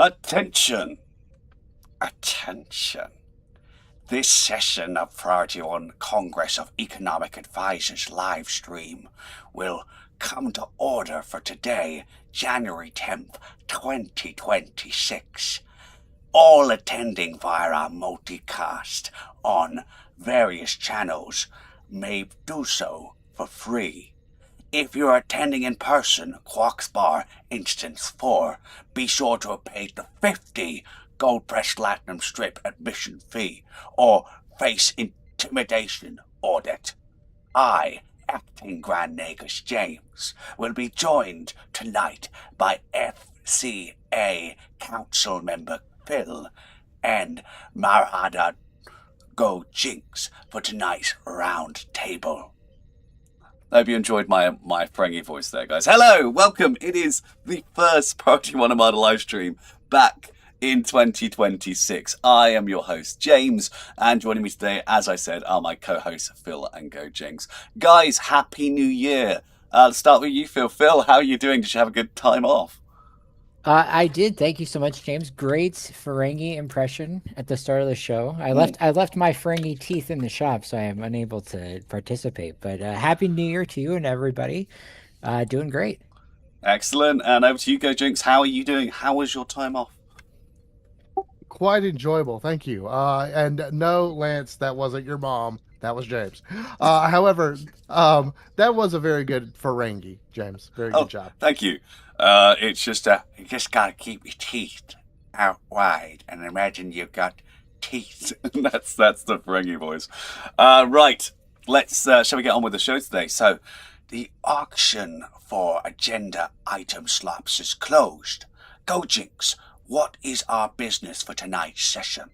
Attention! Attention! This session of Priority One Congress of Economic Advisors live stream will come to order for today, January 10th, 2026. All attending via our multicast on various channels may do so for free. If you're attending in person, Quark's Bar, Instance 4, be sure to have paid the 50 Gold Press Platinum Strip admission fee, or face intimidation audit. I, Acting Grand Nagus James, will be joined tonight by FCA Council Member Phil and Marhada Go Jinx for tonight's round table. I hope you enjoyed my Ferengi voice there, guys. Hello, welcome. It is the first Priority One Armada live stream back in 2026. I am your host, James, and joining me today, as I said, are my co-hosts, Phil and Go Jinx. Guys, Happy New Year. Let's start with you, Phil. Phil, how are you doing? Did you have a good time off? I did. Thank you so much, James. Great Ferengi impression at the start of the show. I left my Ferengi teeth in the shop, so I am unable to participate. But Happy New Year to you and everybody. Doing great. Excellent. And over to you, Go Jinx. How are you doing? How was your time off? Quite enjoyable, thank you. And no, Lance, that wasn't your mom. That was James. However, that was a very good Ferengi, James. Very good job. Thank you. It's just you just gotta keep your teeth out wide and imagine you've got teeth. that's the Ferengi voice. Right. Let's shall we get on with the show today? So, the auction for agenda item slots is closed. Go Jinx, what is our business for tonight's session?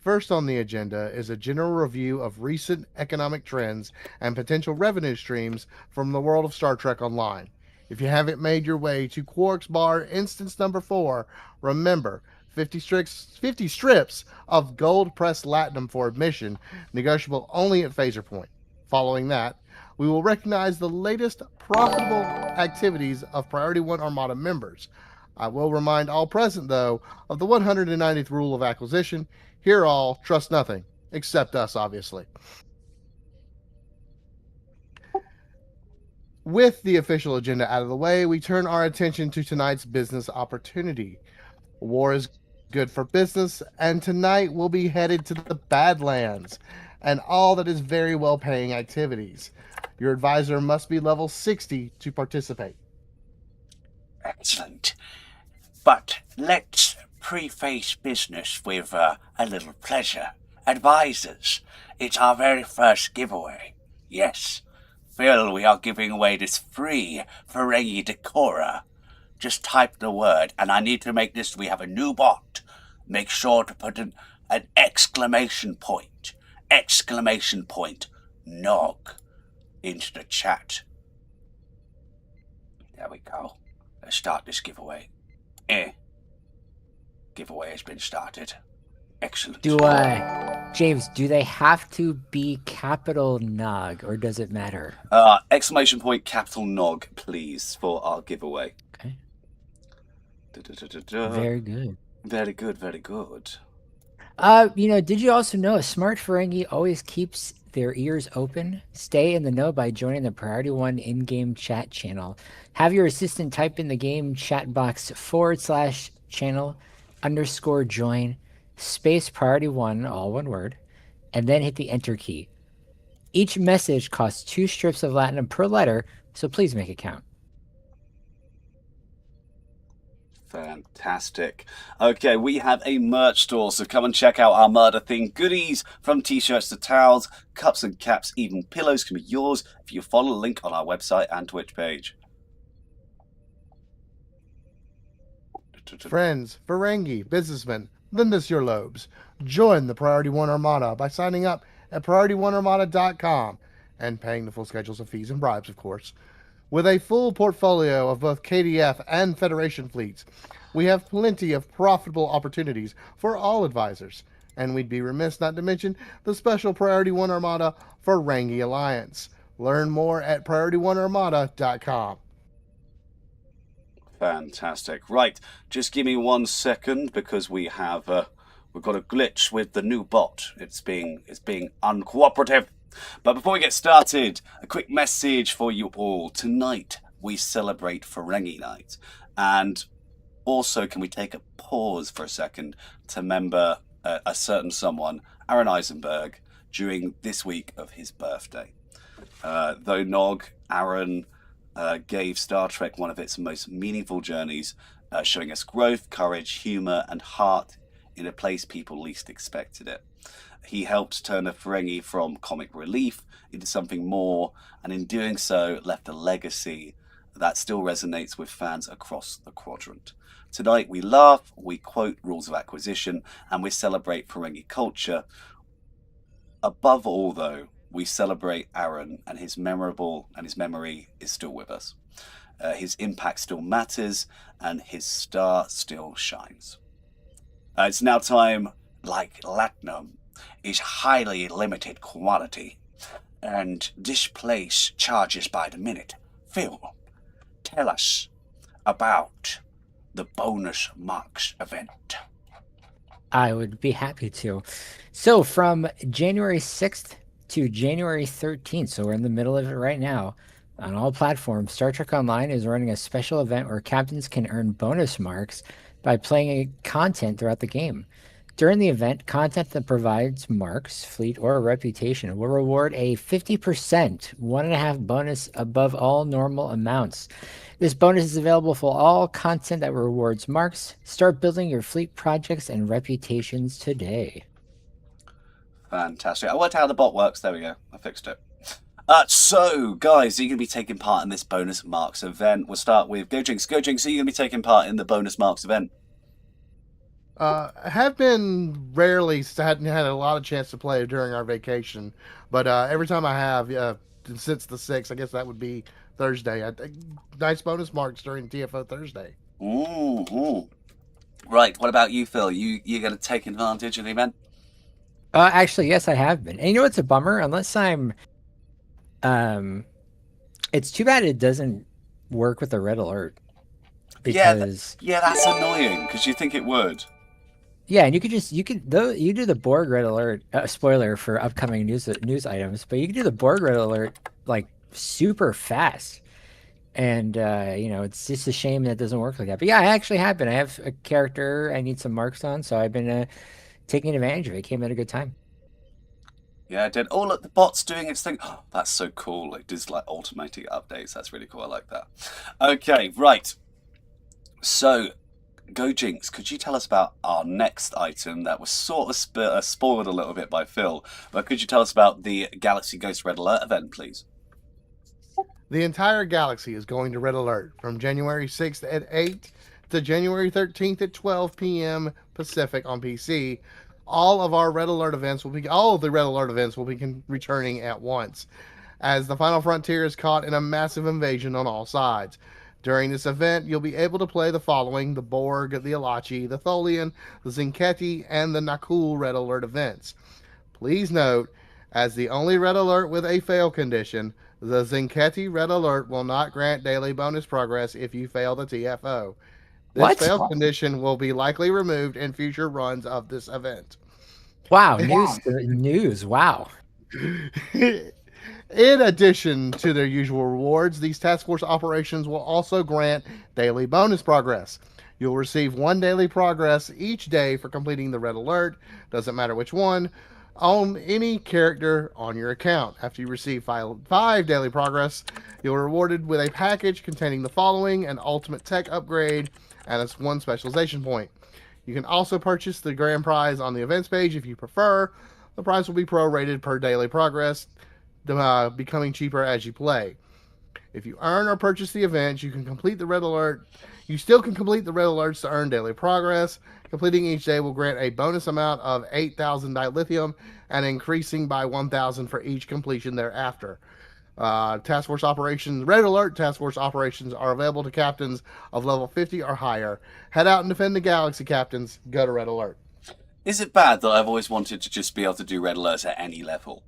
First on the agenda is a general review of recent economic trends and potential revenue streams from the world of Star Trek Online. If you haven't made your way to Quark's Bar Instance Number 4, remember, 50 strips of gold pressed latinum for admission, negotiable only at Phaser Point. Following that, we will recognize the latest profitable activities of Priority One Armada members. I will remind all present, though, of the 190th rule of acquisition: hear all, trust nothing, except us, obviously. With the official agenda out of the way, we turn our attention to tonight's business opportunity. War is good for business, and tonight we'll be headed to the Badlands and all that is very well-paying activities. Your advisor must be level 60 to participate. Excellent. But let's preface business with a little pleasure. Advisors, it's our very first giveaway. Yes, Phil, we are giving away this free Ferengi Decora. Just type the word, and I need to make this, we have a new bot. Make sure to put an exclamation point, nog, into the chat. There we go. Let's start this giveaway. Giveaway has been started. Excellent. James, do they have to be capital Nog, or does it matter? Exclamation point, capital Nog, please, for our giveaway. Okay. Very good. Very good, very good. Did you also know a smart Ferengi always keeps their ears open? Stay in the know by joining the Priority One in-game chat channel. Have your assistant type in the game chat box /channel_join space Priority One, all one word, and then hit the enter key. Each message costs 2 strips of latinum per letter, so please make it count. Fantastic. Okay, we have a merch store, so come and check out our murder-themed goodies, from t-shirts to towels, cups and caps, even pillows can be yours if you follow the link on our website and Twitch page. Friends, Ferengi, businessmen, lend us your lobes. Join the Priority One Armada by signing up at PriorityOneArmada.com and paying the full schedules of fees and bribes, of course. With a full portfolio of both KDF and Federation fleets, we have plenty of profitable opportunities for all advisors, and we'd be remiss not to mention the special Priority One Armada Ferengi Alliance. Learn more at PriorityOneArmada.com. Fantastic. Right, just give me 1 second because we've got a glitch with the new bot. It's being uncooperative. But before we get started, a quick message for you all. Tonight we celebrate Ferengi Night, and also can we take a pause for a second to remember a certain someone, Aaron Eisenberg, during this week of his birthday. Though Nog, Aaron gave Star Trek one of its most meaningful journeys, showing us growth, courage, humor, and heart in a place people least expected it. He helped turn a Ferengi from comic relief into something more, and in doing so, left a legacy that still resonates with fans across the quadrant. Tonight, we laugh, we quote rules of acquisition, and we celebrate Ferengi culture. Above all, though, we celebrate Aaron and his memory is still with us. His impact still matters, and his star still shines. It's now time, like platinum, is highly limited quantity, and this place charges by the minute. Phil, tell us about the bonus marks event. I would be happy to. So from January 6th to January 13th, so we're in the middle of it right now, on all platforms, Star Trek Online is running a special event where captains can earn bonus marks by playing content throughout the game. During the event, content that provides marks, fleet, or reputation will reward a 50%, 1.5 bonus above all normal amounts. This bonus is available for all content that rewards marks. Start building your fleet projects and reputations today. Fantastic. I worked out how the bot works. There we go. I fixed it. So, guys, are you going to be taking part in this bonus marks event? We'll start with GoJinx. GoJinx, are you going to be taking part in the bonus marks event? Have been rarely, hadn't had a lot of chance to play during our vacation, but every time I have, since the 6th, I guess that would be Thursday. I think nice bonus marks during TFO Thursday. Mm-hmm. Right, what about you, Phil? You're going to take advantage of the event? Actually, yes, I have been. And you know what's a bummer? Unless I'm, it's too bad it doesn't work with the red alert. Because yeah, that's annoying because you think it would. yeah, and you do the Borg red alert. Spoiler for upcoming news items, but you can do the Borg red alert like super fast. And it's just a shame that it doesn't work like that. But yeah, I actually have been. I have a character I need some marks on, so I've been taking advantage of it. It came at a good time. Yeah, I did. Oh, look, the bot's doing its thing. Oh, that's so cool. It does like automatic updates. That's really cool. I like that. Okay, right. So, GoJinx, could you tell us about our next item that was sort of spoiled a little bit by Phil? But could you tell us about the Galaxy Ghost Red Alert event, please? The entire galaxy is going to red alert from January 6th at 8 to January 13th at 12 p.m. Pacific on PC. All of the red alert events will be returning at once, as the final frontier is caught in a massive invasion on all sides. During this event, you'll be able to play the following: the Borg, the Alachi, the Tholian, the Zinketi, and the Nakul red alert events. Please note, as the only red alert with a fail condition, the Zinketi red alert will not grant daily bonus progress if you fail the TFO. This fail condition will be likely removed in future runs of this event. Wow, news. Wow. In addition to their usual rewards, these task force operations will also grant daily bonus progress. You'll receive 1 daily progress each day for completing the red alert, doesn't matter which one, on any character on your account. After you receive 5 daily progress, you're rewarded with a package containing the following: an ultimate tech upgrade and 1 specialization point. You can also purchase the grand prize on the events page if you prefer. The prize will be prorated per daily progress, becoming cheaper as you play. If you earn or purchase the events, you can complete the red alert. You still can complete the red alerts to earn daily progress. Completing each day will grant a bonus amount of 8,000 dilithium and increasing by 1,000 for each completion thereafter. Task Force Operations, Red Alert Task Force Operations are available to captains of level 50 or higher. Head out and defend the galaxy, captains. Go to Red Alert. Is it bad that I've always wanted to just be able to do red alerts at any level?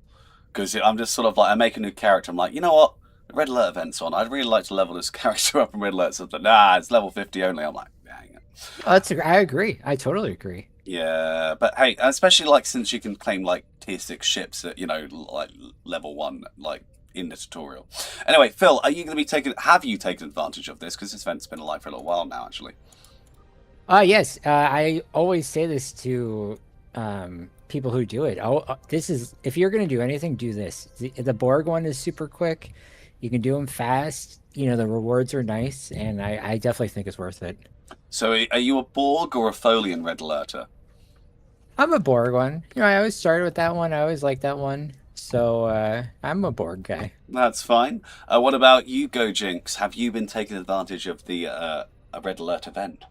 Because I'm just sort of like, I make a new character, I'm like, you know what? Red Alert event's on. I'd really like to level this character up in Red Alert. So, but nah, it's level 50 only. I'm like, dang it. I agree. I totally agree. Yeah, but hey, especially like since you can claim like tier 6 ships at, like level 1, like in the tutorial. Anyway, Phil, are you going to be have you taken advantage of this? Because this event's been alive for a little while now, actually. Yes. I always say this to people who do it. This is, if you're going to do anything, do this. The Borg one is super quick. You can do them fast. The rewards are nice, and I definitely think it's worth it. So are you a Borg or a Tholian Red Alerter? I'm a Borg one. I always started with that one. I always liked that one. So I'm a Borg guy. That's fine. What about you, Go Jinx? Have you been taking advantage of the a Red Alert event?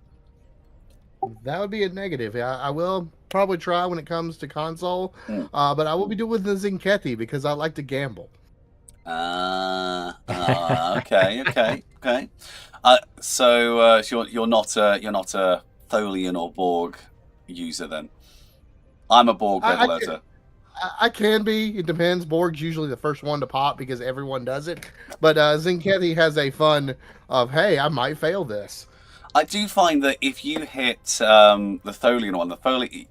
That would be a negative. I will probably try when it comes to console, but I will be doing the Zinketti because I like to gamble. Okay. So you're not a Tholian or Borg user then? I'm a Borg Red Alerter. I can be. It depends. Borg's usually the first one to pop because everyone does it. But Zinketti has a fun of, hey, I might fail this. I do find that if you hit the Tholian one,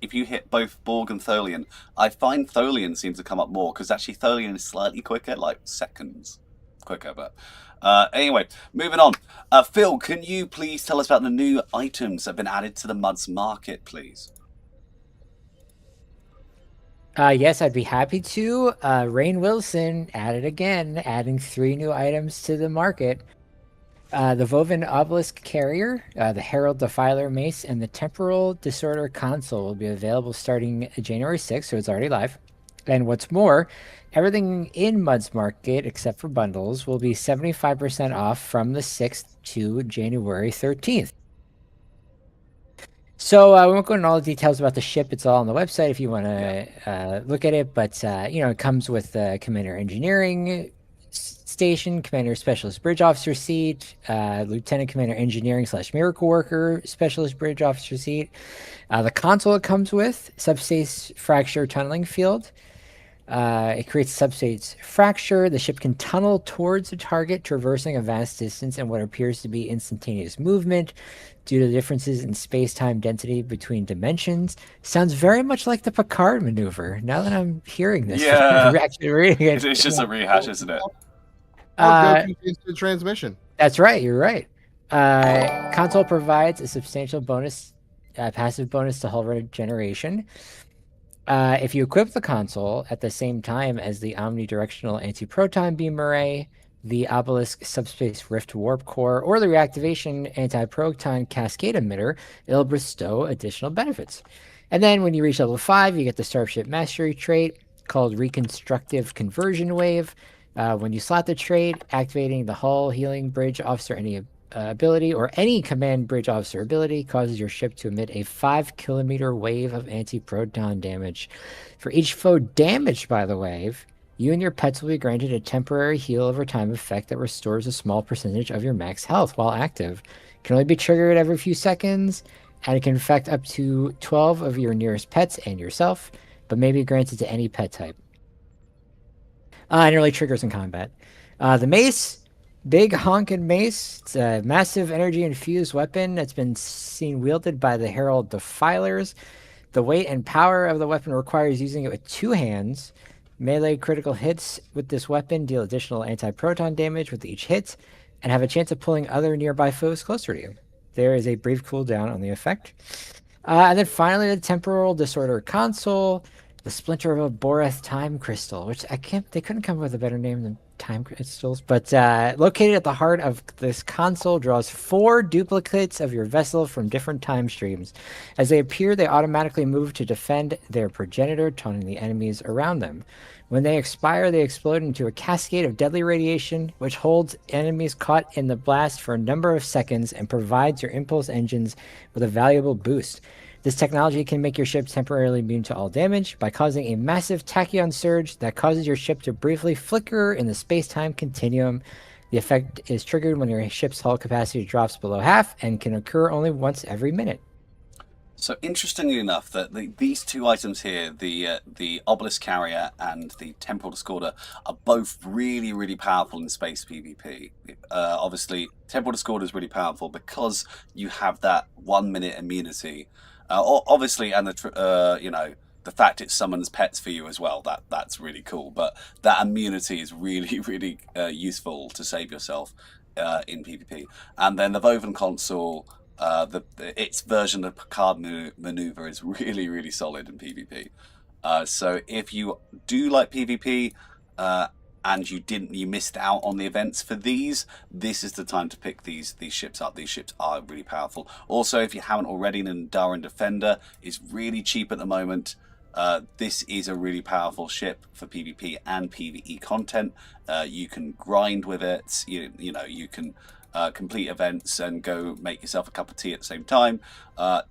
if you hit both Borg and Tholian, I find Tholian seems to come up more because actually Tholian is slightly quicker, like seconds quicker. But anyway, moving on. Phil, can you please tell us about the new items that have been added to the Muds Market, please? Yes, I'd be happy to. Rainn Wilson added again, adding 3 new items to the market. The Voven Obelisk Carrier, the Herald Defiler Mace, and the Temporal Disorder Console will be available starting January 6th, so it's already live. And what's more, everything in Muds Market, except for bundles, will be 75% off from the 6th to January 13th. So we won't go into all the details about the ship. It's all on the website if you want to look at it. But, it comes with Commander Engineering Station, Commander Specialist Bridge Officer seat, Lieutenant Commander Engineering / Miracle Worker Specialist Bridge Officer seat. The console it comes with, Subspace Fracture Tunneling Field. It creates subspace fracture. The ship can tunnel towards the target, traversing a vast distance in what appears to be instantaneous movement due to the differences in space-time density between dimensions. Sounds very much like the Picard maneuver. Now that I'm hearing this, yeah, actually reading it, it's just a rehash, isn't it? Instant transmission. That's right. You're right. Console provides a substantial bonus, passive bonus to hull regeneration. If you equip the console at the same time as the omnidirectional anti-proton beam array, the Obelisk Subspace Rift Warp Core, or the reactivation anti-proton cascade emitter, it'll bestow additional benefits. And then when you reach level 5, you get the Starship Mastery trait called Reconstructive Conversion Wave. When you slot the trait, activating the hull healing bridge officer any ability or any command bridge officer ability causes your ship to emit a 5-kilometer wave of anti-proton damage. For each foe damaged by the wave, you and your pets will be granted a temporary heal over time effect that restores a small percentage of your max health while active. It can only be triggered every few seconds, and it can affect up to 12 of your nearest pets and yourself, but may be granted to any pet type. And it only triggers in combat. The mace, big honkin' mace. It's a massive energy-infused weapon that's been seen wielded by the Herald Defilers. The weight and power of the weapon requires using it with 2 hands. Melee critical hits with this weapon deal additional anti-proton damage with each hit and have a chance of pulling other nearby foes closer to you. There is a brief cooldown on the effect. And then finally, the Temporal Disorder Console, the Splinter of a Boreth Time Crystal, which they couldn't come up with a better name than time crystals, but located at the heart of this console, draws 4 duplicates of your vessel from different time streams. As they appear, they automatically move to defend their progenitor, taunting the enemies around them. When they expire, they explode into a cascade of deadly radiation, which holds enemies caught in the blast for a number of seconds and provides your impulse engines with a valuable boost. This technology can make your ship temporarily immune to all damage by causing a massive tachyon surge that causes your ship to briefly flicker in the space-time continuum. The effect is triggered when your ship's hull capacity drops below half and can occur only once every minute. So interestingly enough, that these two items here, the Obelisk Carrier and the Temporal Discorder, are both really, really powerful in space PvP. Obviously, Temporal Discorder is really powerful because you have that 1 minute immunity. Obviously, and the fact it summons pets for you as well. That's really cool. But that immunity is really, really useful to save yourself in PvP. And then the Woven Console. Its version of Picard maneuver is really, really solid in PvP. So if you do like PvP and you missed out on the events for these, this is the time to pick these ships up. These ships are really powerful. Also, if you haven't already, an Andaran Defender is really cheap at the moment. This is a really powerful ship for PvP and PvE content. You can grind with it. You can complete events and go make yourself a cup of tea at the same time.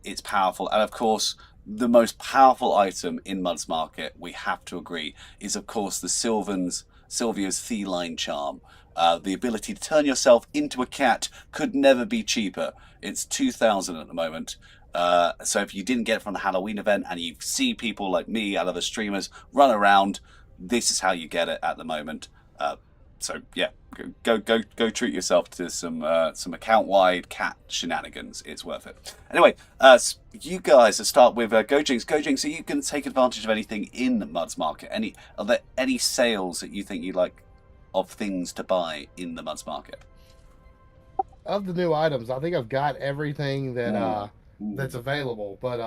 It's powerful, and of course, the most powerful item in Mud's Market, we have to agree, is of course the Sylvia's feline charm. The ability to turn yourself into a cat could never be cheaper. It's 2,000 at the moment. So if you didn't get it from the Halloween event and you see people like me and other streamers run around, this is how you get it at the moment. So yeah, go treat yourself to some account-wide cat shenanigans. It's worth it. Anyway, you guys, let's start with Gojinx. Gojinx, so you can take advantage of anything in Mud's Market. Are there any sales that you think you like of things to buy in the Mud's Market? Of the new items, I think I've got everything that that's available, but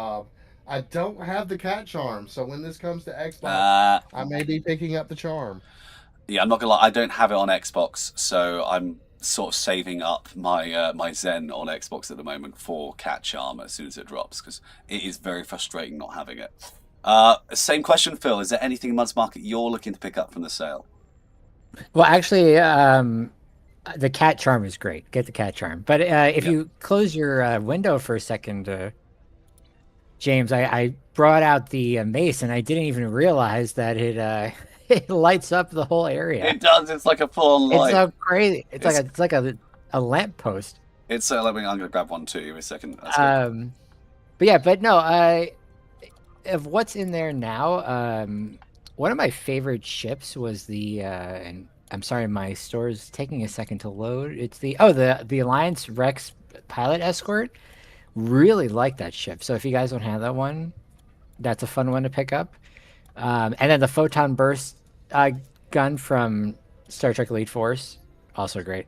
I don't have the cat charm. So when this comes to Xbox, I may be picking up the charm. Yeah, I'm not gonna lie, I don't have it on Xbox, so I'm sort of saving up my my Zen on Xbox at the moment for Cat Charm as soon as it drops, because it is very frustrating not having it. Same question, Phil. Is there anything in Mud's Market you're looking to pick up from the sale? Well, actually, the cat charm is great. Get the cat charm. But if you close your window for a second, James, I brought out the mace, and I didn't even realize that it lights up the whole area. It does. It's like a full-on light. It's so crazy. It's like a lamp post. It's I'm gonna grab one too in a second. But no. Of what's in there now, one of my favorite ships was the and I'm sorry, my store is taking a second to load. It's the Alliance Rex Pilot Escort. Really like that ship. So if you guys don't have that one, that's a fun one to pick up. And then the Photon Burst gun from Star Trek Elite Force, also great.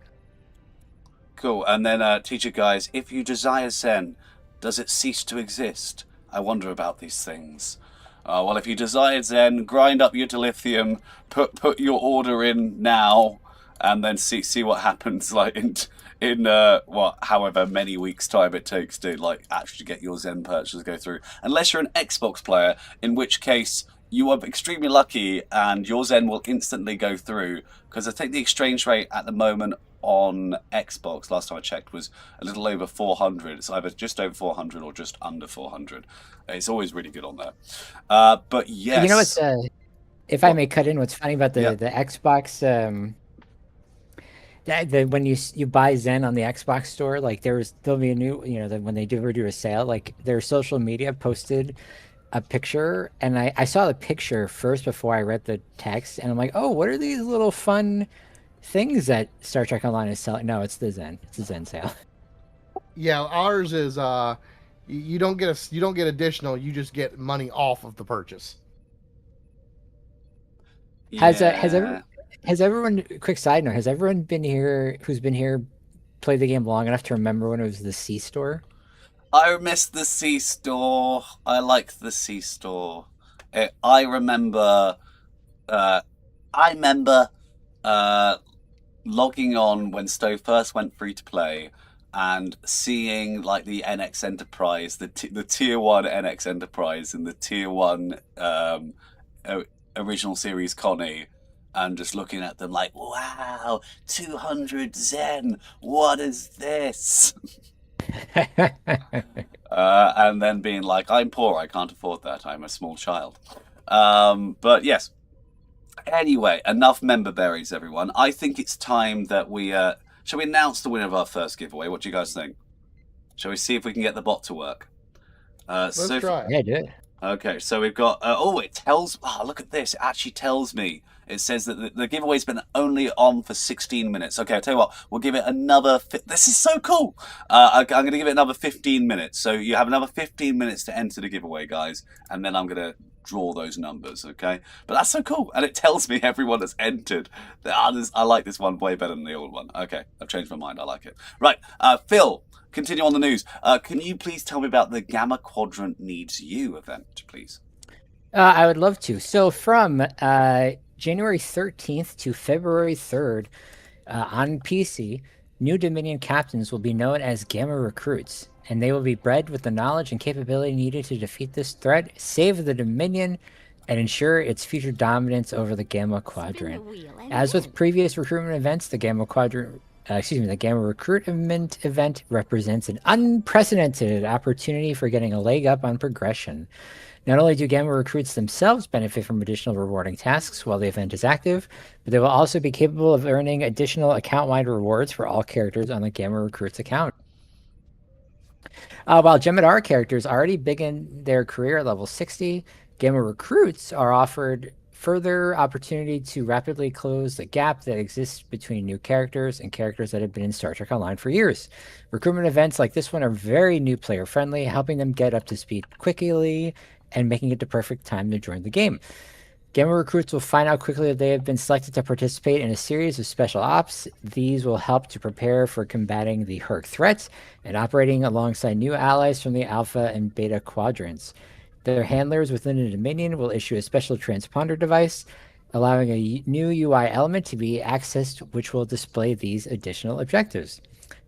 Cool. And then, teacher guys, if you desire Zen, does it cease to exist? I wonder about these things. Well, if you desire Zen, grind up your dilithium, put your order in now, and then see what happens. Like in however many weeks time it takes to like actually get your Zen purchase go through. Unless you're an Xbox player, in which case you are extremely lucky and your Zen will instantly go through, because I think the exchange rate at the moment on Xbox, last time I checked, was a little over 400. It's either just over 400 or just under 400. It's always really good on there. But yes. You know what's, if I may cut in, what's funny about the Xbox, when you buy Zen on the Xbox store, like there'll be a new, when they do a sale, like their social media posted a picture, and I saw the picture first before I read the text, and I'm like, oh, what are these little fun things that Star Trek Online is selling? No, it's the Zen. It's a Zen sale. Yeah, ours is you don't get additional. You just get money off of the purchase. Has everyone? Quick side note: has everyone who's been here played the game long enough to remember when it was the C store? I miss the C store. I like the C store. I remember logging on when Stowe first went free to play and seeing like the NX Enterprise, the tier 1 NX Enterprise and the tier 1 original series Connie, and just looking at them like, wow, 200 Zen, what is this? And then being like, I'm poor, I can't afford that, I'm a small child. But yes. Anyway, enough member berries, everyone. I think it's time that we shall we announce the winner of our first giveaway? What do you guys think? Shall we see if we can get the bot to work? Let's try it. Yeah, do it. Okay, so we've got. Look at this. It actually tells me. It says that the giveaway's been only on for 16 minutes. Okay, I'll tell you what. We'll give it another. This is so cool. I'm going to give it another 15 minutes. So you have another 15 minutes to enter the giveaway, guys, and then I'm going to draw those numbers. Okay, but that's so cool, and it tells me everyone that's entered. I like this one way better than the old one. Okay, I've changed my mind. I like it. Right, Phil. Continue on the news. Can you please tell me about the Gamma Quadrant Needs You event, please? I would love to. So from January 13th to February 3rd on PC, new Dominion captains will be known as Gamma Recruits, and they will be bred with the knowledge and capability needed to defeat this threat, save the Dominion, and ensure its future dominance over the Gamma Quadrant. As with previous recruitment events, the Gamma Recruitment event represents an unprecedented opportunity for getting a leg up on progression. Not only do Gamma Recruits themselves benefit from additional rewarding tasks while the event is active, but they will also be capable of earning additional account-wide rewards for all characters on the Gamma Recruits account. While Jem'Hadar characters already begin their career at level 60, Gamma Recruits are offered further opportunity to rapidly close the gap that exists between new characters and characters that have been in Star Trek Online for years. Recruitment events like this one are very new player friendly, helping them get up to speed quickly and making it the perfect time to join the game. Gamma Recruits will find out quickly that they have been selected to participate in a series of special ops. These will help to prepare for combating the Herc threats and operating alongside new allies from the Alpha and Beta quadrants. Their handlers within the Dominion will issue a special transponder device, allowing a new UI element to be accessed, which will display these additional objectives.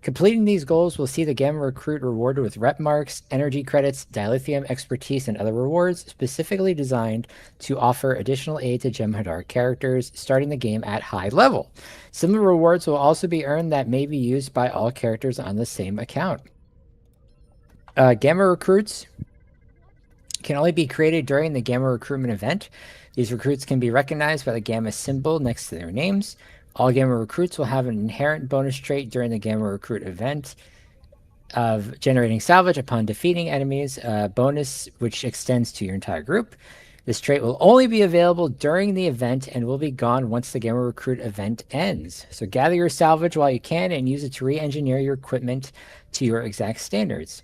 Completing these goals will see the Gamma Recruit rewarded with rep marks, energy credits, dilithium expertise, and other rewards specifically designed to offer additional aid to Jem'Hadar characters starting the game at high level. Similar rewards will also be earned that may be used by all characters on the same account. Gamma Recruits can only be created during the Gamma Recruitment event. These recruits can be recognized by the Gamma symbol next to their names. All Gamma Recruits will have an inherent bonus trait during the Gamma Recruit event of generating salvage upon defeating enemies, a bonus which extends to your entire group. This trait will only be available during the event and will be gone once the Gamma Recruit event ends. So gather your salvage while you can and use it to re-engineer your equipment to your exact standards.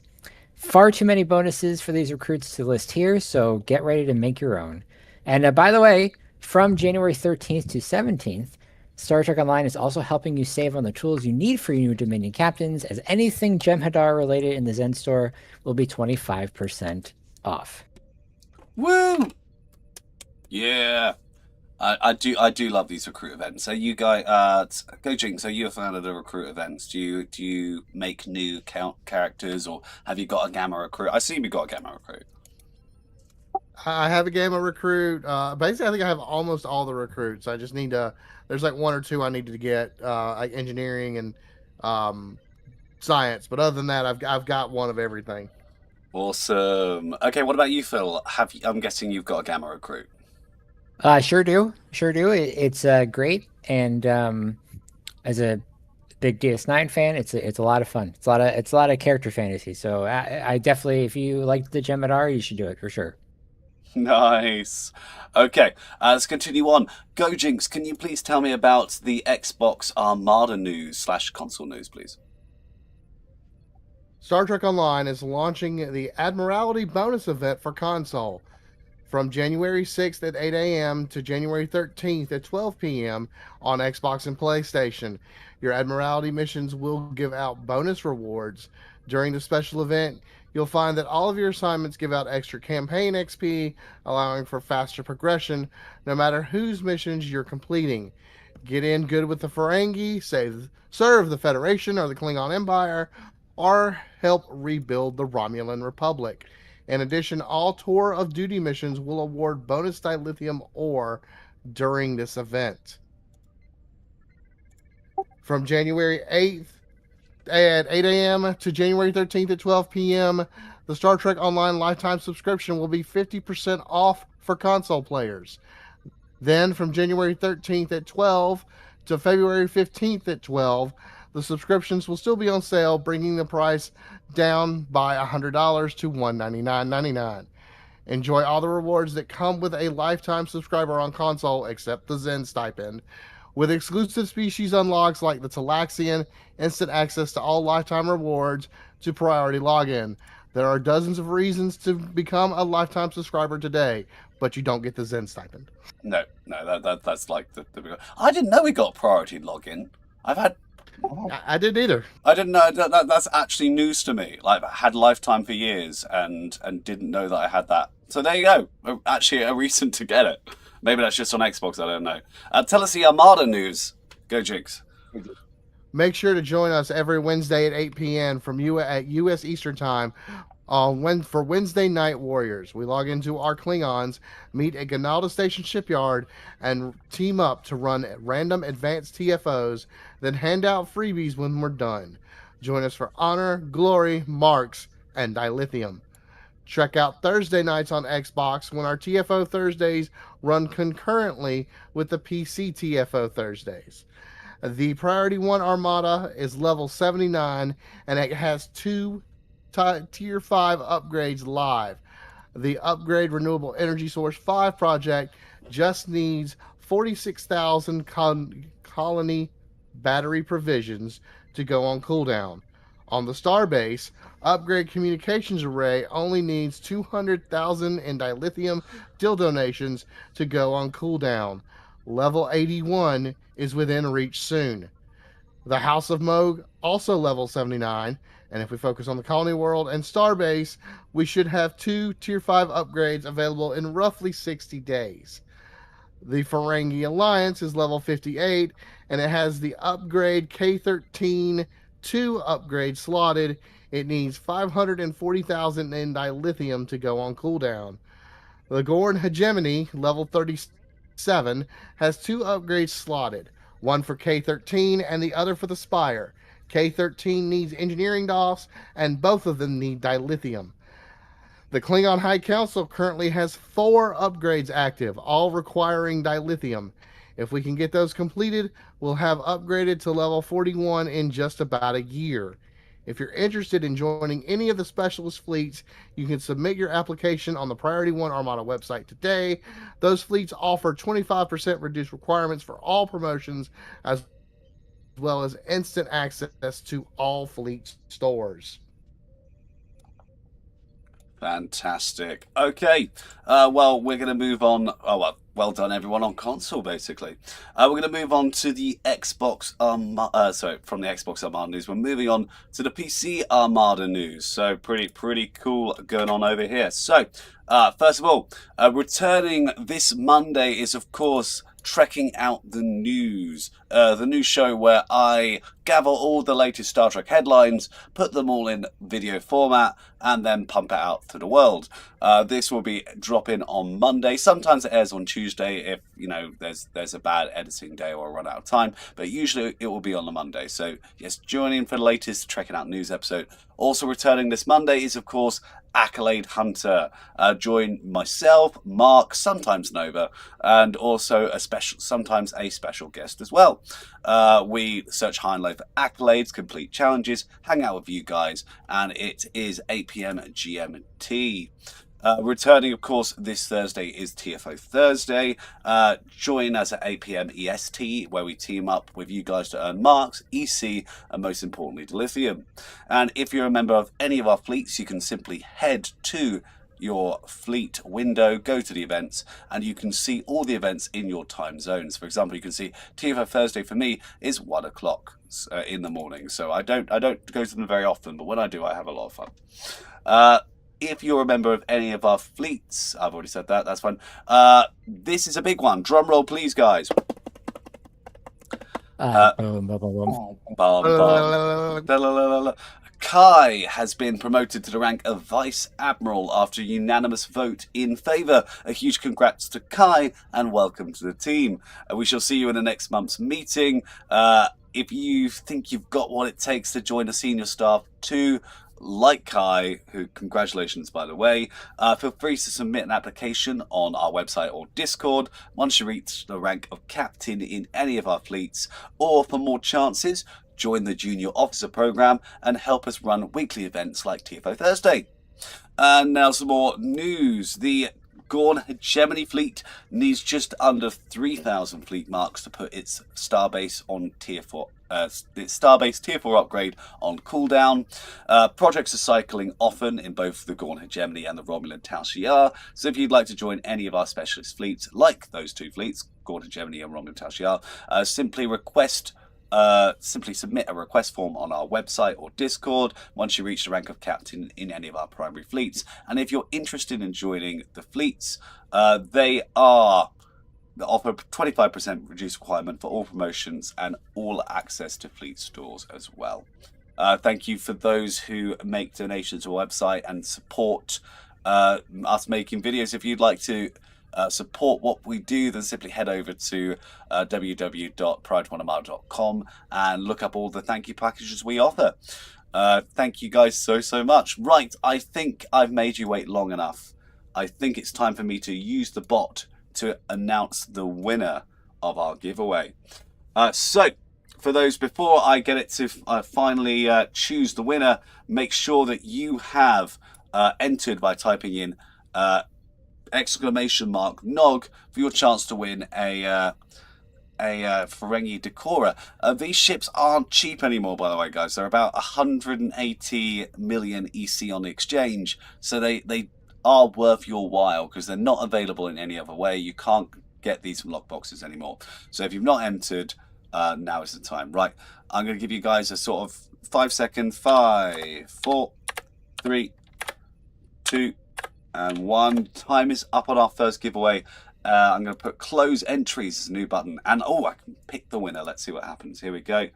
Far too many bonuses for these recruits to list here, so get ready to make your own. And by the way, from January 13th to 17th, Star Trek Online is also helping you save on the tools you need for your new Dominion captains, as anything Jem'Hadar related in the Zen store will be 25% off. Woo! Yeah. I do love these recruit events. So you guys, Gojing, so you're a fan of the recruit events. Do you make new characters, or have you got a Gamma Recruit? I assume you got a Gamma Recruit. I have a Gamma Recruit. Basically, I think I have almost all the recruits. I just need to. There's like one or two I needed to get, like engineering and science. But other than that, I've got one of everything. Awesome. Okay, what about you, Phil? I'm guessing you've got a Gamma Recruit. Sure do. It's great, and as a big DS9 fan, it's a lot of fun. It's a lot of character fantasy. So I definitely, if you like the Jem'Hadar, you should do it for sure. Nice. Okay, let's continue on. Gojinx, can you please tell me about the Xbox Armada news / console news, please? Star Trek Online is launching the Admiralty bonus event for console from January 6th at 8 a.m. to January 13th at 12 p.m. on Xbox and PlayStation. Your Admiralty missions will give out bonus rewards. During the special event, you'll find that all of your assignments give out extra campaign XP, allowing for faster progression, no matter whose missions you're completing. Get in good with the Ferengi, serve the Federation or the Klingon Empire, or help rebuild the Romulan Republic. In addition, all Tour of Duty missions will award bonus dilithium ore during this event. From January 8th at 8 a.m. to January 13th at 12 p.m., the Star Trek Online lifetime subscription will be 50% off for console players. Then from January 13th at 12 to February 15th at 12, The subscriptions will still be on sale, bringing the price down by $100 to $199.99. Enjoy all the rewards that come with a lifetime subscriber on console, except the Zen stipend. With exclusive species unlocks like the Talaxian, instant access to all lifetime rewards to priority login. There are dozens of reasons to become a lifetime subscriber today, but you don't get the Zen stipend. No, that's like the. I didn't know we got priority login. I've had. I didn't either. I didn't know that's actually news to me. Like, I had lifetime for years and didn't know that I had that. So there you go. Actually, a reason to get it. Maybe that's just on Xbox. I don't know. Tell us the Armada news. Go Jigs. Make sure to join us every Wednesday at 8 p.m. at U.S. Eastern Time for Wednesday Night Warriors. We log into our Klingons, meet at Ganalda Station Shipyard, and team up to run random advanced TFOs, then hand out freebies when we're done. Join us for honor, glory, marks, and dilithium. Check out Thursday nights on Xbox when our TFO Thursdays run concurrently with the PC TFO Thursdays. The Priority 1 Armada is level 79 and it has 2 Tier 5 upgrades live. The Upgrade Renewable Energy Source 5 project just needs 46,000 colony battery provisions to go on cooldown. On the Starbase, Upgrade Communications Array only needs 200,000 in dilithium deal donations to go on cooldown. Level 81 is within reach soon. The House of Moog, also level 79, and if we focus on the Colony World and Starbase, we should have 2 Tier 5 upgrades available in roughly 60 days. The Ferengi Alliance is level 58, and it has the upgrade K13 2 upgrade slotted. It needs 540,000 in dilithium to go on cooldown. The Gorn Hegemony, level 37, has 2 upgrades slotted, one for K13 and the other for the Spire. K13 needs engineering DOS, and both of them need dilithium. The Klingon High Council currently has 4 upgrades active, all requiring dilithium. If we can get those completed, we'll have upgraded to level 41 in just about a year. If you're interested in joining any of the specialist fleets, you can submit your application on the Priority 1 Armada website today. Those fleets offer 25% reduced requirements for all promotions, as well as instant access to all fleet stores. Fantastic. Okay. Well, we're going to move on. Oh, well done, everyone, on console, basically. We're going to move on to the Xbox from the Xbox Armada news. We're moving on to the PC Armada news. So pretty cool going on over here. So, first of all, returning this Monday is, of course, Trekking Out the News, the new show where I gather all the latest Star Trek headlines, put them all in video format, and then pump it out to the world. This will be dropping on Monday. Sometimes it airs on Tuesday if there's a bad editing day or a run out of time, but usually it will be on the Monday. So yes, join in for the latest Trekking Out News episode. Also returning this Monday is, of course, Accolade Hunter. Join myself, Mark, sometimes Nova, and also sometimes a special guest as well. We search high and low for accolades, complete challenges, hang out with you guys, and it is 8 p.m. GMT. Returning, of course, this Thursday is TFO Thursday. Join us at 8 p.m. EST, where we team up with you guys to earn marks, EC, and most importantly, dilithium. And if you're a member of any of our fleets, you can simply head to your fleet window, go to the events, and you can see all the events in your time zones. For example, you can see TFO Thursday for me is 1 o'clock in the morning. So I don't go to them very often, but when I do, I have a lot of fun. If you're a member of any of our fleets, I've already said that, that's fine. This is a big one. Drum roll, please, guys. Kai has been promoted to the rank of Vice Admiral after a unanimous vote in favour. A huge congrats to Kai and welcome to the team. We shall see you in the next month's meeting. If you think you've got what it takes to join the senior staff too, like Kai, who, congratulations by the way, feel free to submit an application on our website or Discord once you reach the rank of captain in any of our fleets. Or for more chances, join the Junior Officer Program, and help us run weekly events like TFO Thursday. And now some more news. The Gorn Hegemony fleet needs just under 3,000 fleet marks to put its Starbase on Tier 4. Its Starbase Tier 4 upgrade on cooldown. Projects are cycling often in both the Gorn Hegemony and the Romulan Tal Shiar. So if you'd like to join any of our specialist fleets, like those two fleets, Gorn Hegemony and Romulan Tal Shiar, simply submit a request form on our website or Discord once you reach the rank of captain in any of our primary fleets. And if you're interested in joining the fleets, they offer 25% reduced requirement for all promotions and all access to fleet stores as well. Thank you for those who make donations to our website and support us making videos. If you'd like to support what we do, then simply head over to www.priority1armada.com and look up all the thank you packages we offer. Thank you guys so much. Right, I think I've made you wait long enough. I think it's time for me to use the bot to announce the winner of our giveaway. So, for those, before I get it to finally choose the winner, make sure that you have entered by typing in !Nog for your chance to win a Ferengi Decora. These ships aren't cheap anymore, by the way, guys. They're about 180 million EC on the exchange, so they are worth your while because they're not available in any other way. You can't get these from lockboxes anymore. So if you've not entered, now is the time. Right, I'm going to give you guys a sort of 5 second. 5, 4, 3, 2, and 1. Time is up on our first giveaway. I'm going to put close entries as a new button. And I can pick the winner. Let's see what happens. Here we go.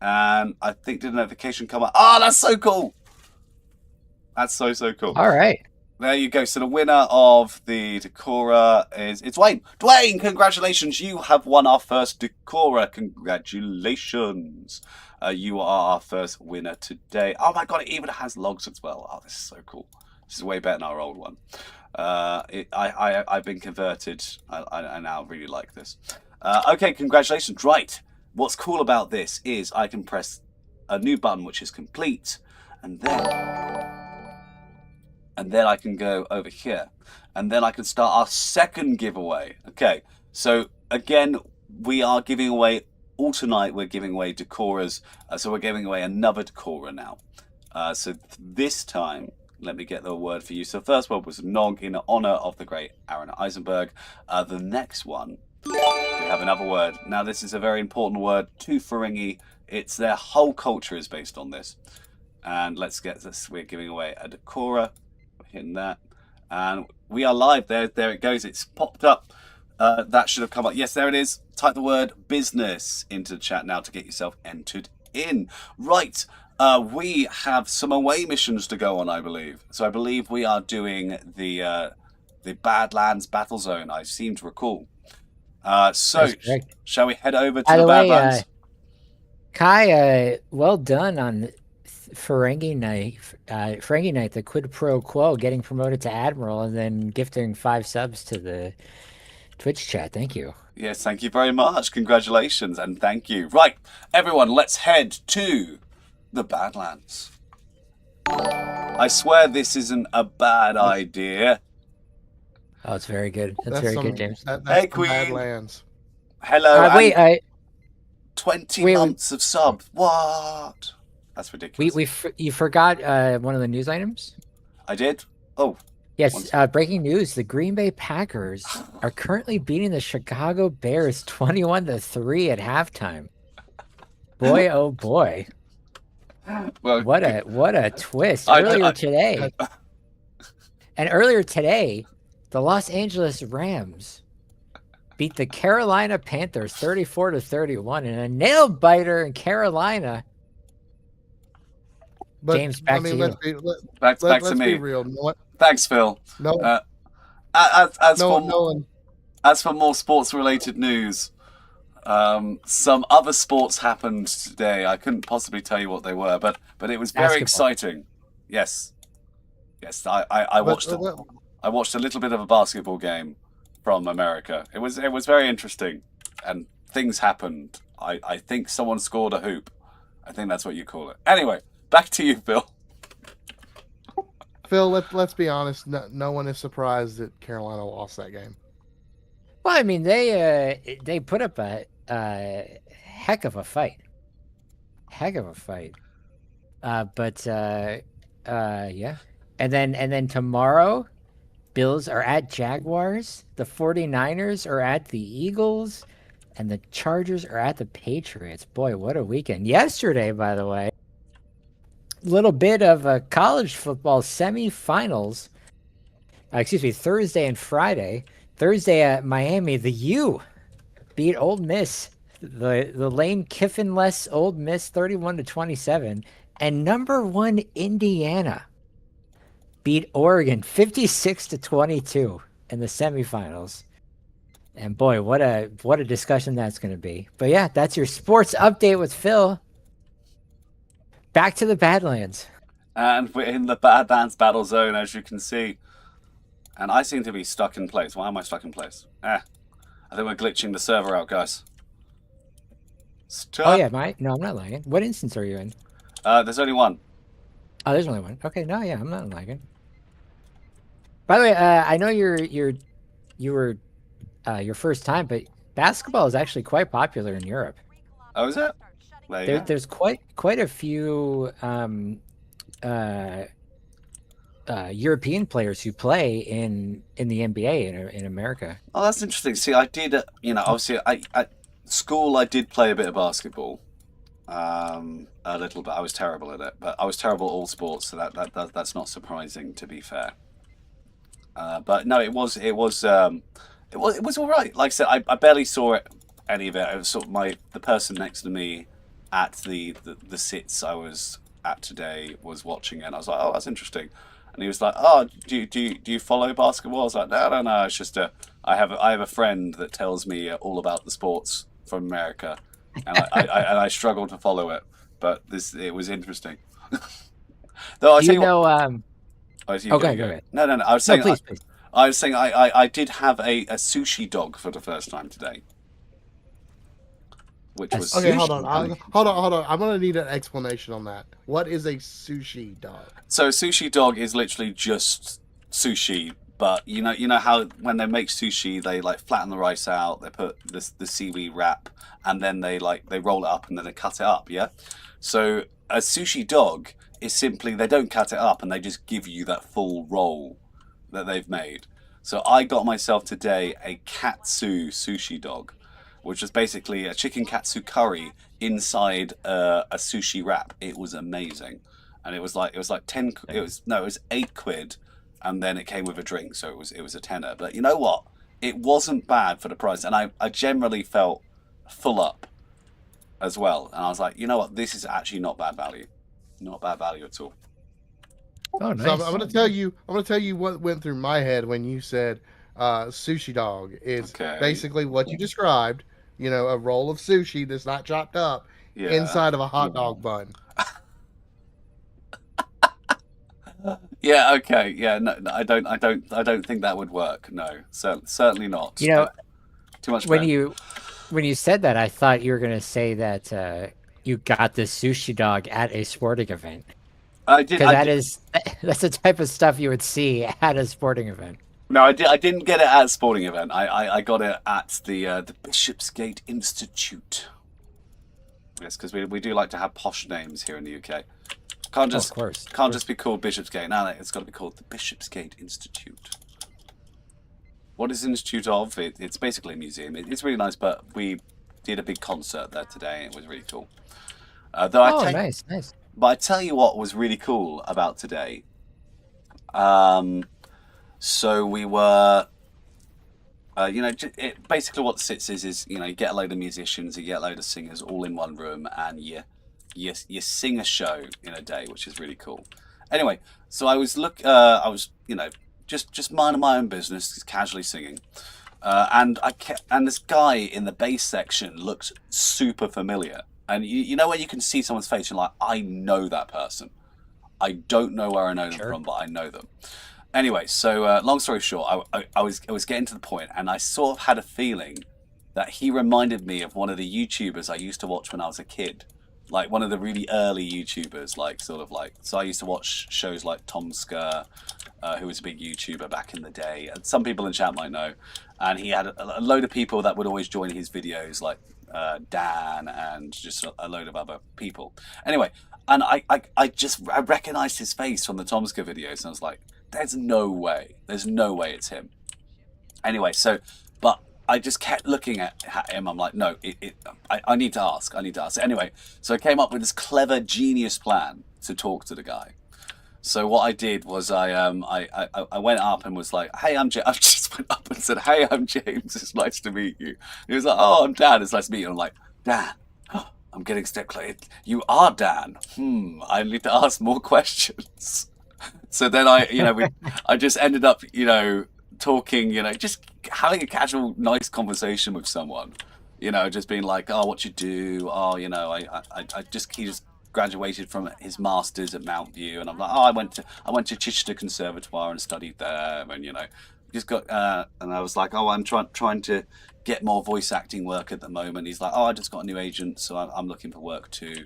And I think did a notification come up? Oh, that's so cool. That's so cool. All right. There you go. So the winner of the Decora it's Dwayne. Dwayne, congratulations. You have won our first Decora. Congratulations. You are our first winner today. Oh my God, it even has logs as well. Oh, this is so cool. This is way better than our old one. I've been converted. I now really like this. Okay, congratulations. Right. What's cool about this is I can press a new button, which is complete, and then I can go over here, and then I can start our second giveaway. Okay, so again, we are giving away, all tonight we're giving away Decoras, so we're giving away another Decora now. So this time, let me get the word for you. So the first word was Nog in honor of the great Aaron Eisenberg. The next one, we have another word. Now this is a very important word to Ferengi. It's their whole culture is based on this. And let's get this, we're giving away a Decora. Hitting that, and we are live. There it goes. It's popped up. That should have come up. Yes, there it is. Type the word business into the chat now to get yourself entered in. Right, we have some away missions to go on, I believe. So I believe we are doing the Badlands Battle Zone. I seem to recall. So shall we head over to the Badlands? Kai, well done on Ferengi Night, the quid pro quo, getting promoted to Admiral and then gifting 5 subs to the Twitch chat. Thank you. Yes, thank you very much. Congratulations and thank you. Right, everyone, let's head to the Badlands. I swear this isn't a bad idea. Oh, it's very good. That's very good, James. Hey, Queen. Badlands. Hello. Wait, 20 months of sub. What? That's ridiculous. You forgot one of the news items? I did? Oh. Yes, breaking news. The Green Bay Packers are currently beating the Chicago Bears 21-3 at halftime. Boy, oh boy. Well, what a twist. Earlier today, the Los Angeles Rams beat the Carolina Panthers 34-31 in a nail biter in Carolina. But, James, back to you. Back to let's me. Be real. Thanks, Phil. No. As for more sports-related news, some other sports happened today. I couldn't possibly tell you what they were, but it was very exciting. Yes. I watched. I watched a little bit of a basketball game from America. It was very interesting, and things happened. I think someone scored a hoop. I think that's what you call it. Anyway, back to you, Bill. Phil, let's be honest. No one is surprised that Carolina lost that game. Well, I mean, they put up a heck of a fight. Yeah. And then tomorrow, Bills are at Jaguars, the 49ers are at the Eagles, and the Chargers are at the Patriots. Boy, what a weekend. Yesterday, by the way, little bit of a college football semifinals. Thursday and Friday. Thursday at Miami, the U beat Ole Miss, the Lane Kiffin-less Ole Miss 31-27, and number 1 Indiana beat Oregon 56-22 in the semifinals. And boy, what a discussion that's going to be. But yeah, that's your sports update with Phil. Back to the Badlands. And we're in the Badlands battle zone, as you can see. And I seem to be stuck in place. Why am I stuck in place? I think we're glitching the server out, guys. Stop. Oh yeah, no, I'm not lagging. What instance are you in? There's only one. Oh, there's only one. Okay, no, yeah, I'm not lagging. By the way, I know you were your first time, but basketball is actually quite popular in Europe. Oh, is it? There's quite a few European players who play in the NBA in America. Oh, that's interesting. See, I did, obviously, at school I did play a bit of basketball, a little bit. I was terrible at it, but I was terrible at all sports, so that's not surprising, to be fair. But no, it was all right. Like I said, I barely saw any of it. It was sort of the person next to me at the sits I was at today was watching it, and I was like, oh, that's interesting. And he was like, oh, do you follow basketball? I was like, no, it's just I have a friend that tells me all about the sports from America, and I struggle to follow it, but it was interesting. Though Go ahead. No. I was saying, please. I was saying I did have a sushi dog for the first time today. Which was okay. Hold on. I'm gonna need an explanation on that. What is a sushi dog? So sushi dog is literally just sushi, but you know how when they make sushi, they like flatten the rice out, they put the seaweed wrap, and then they roll it up and then they cut it up. Yeah. So a sushi dog is simply they don't cut it up and they just give you that full roll that they've made. So I got myself today a katsu sushi dog, which was basically a chicken katsu curry inside a sushi wrap. It was amazing, and it was like 8 quid, and then it came with a drink, so it was a tenner. But you know what? It wasn't bad for the price, and I generally felt full up as well. And I was like, you know what? This is actually not bad value at all. Oh, nice. So I'm going to tell you what went through my head when you said sushi dog is basically what you described. You know, a roll of sushi that's not chopped up inside of a hot dog bun. Yeah. Okay. Yeah. No. I don't think that would work. No. Certainly not. You know, too much. When you said that, I thought you were going to say that you got this sushi dog at a sporting event. I did. That's the type of stuff you would see at a sporting event. No, I didn't get it at a sporting event. I got it at the Bishopsgate Institute. Yes, because we do like to have posh names here in the UK. Can't just be called Bishopsgate. No, it's got to be called the Bishopsgate Institute. What is the Institute of? It's basically a museum. It's really nice, but we did a big concert there today. It was really cool. Nice. But I tell you what was really cool about today. So we were, basically what SITS is, you get a load of musicians, you get a load of singers all in one room, and you sing a show in a day, which is really cool. Anyway, so I was just minding my own business, just casually singing, and this guy in the bass section looked super familiar, and you know when you can see someone's face, you're like, I know that person. I don't know where I know them from, but I know them. Anyway, so long story short, I was getting to the point, and I sort of had a feeling that he reminded me of one of the YouTubers I used to watch when I was a kid. like one of the really early YouTubers, like sort of like. So I used to watch shows like Tomska, who was a big YouTuber back in the day, and some people in chat might know. And he had a load of people that would always join his videos, like Dan and just a load of other people. Anyway, and I recognized his face from the Tomska videos, and I was like, there's no way it's him. Anyway, so, but I just kept looking at him. I'm like, no, I need to ask. Anyway, so I came up with this clever, genius plan to talk to the guy. So what I did was I went up and was like, hey, I'm James. I just went up and said, hey, I'm James. It's nice to meet you. He was like, oh, I'm Dan. It's nice to meet you. And I'm like, Dan. I'm getting a step closer. You are Dan. I need to ask more questions. So then I just ended up, talking, just having a casual, nice conversation with someone, just being like, oh, what you do? Oh, he just graduated from his master's at Mount View, and I'm like, oh, I went to Chichester Conservatoire and studied there, and just got, and I was like, oh, I'm trying to get more voice acting work at the moment. He's like, oh, I just got a new agent, so I'm looking for work too.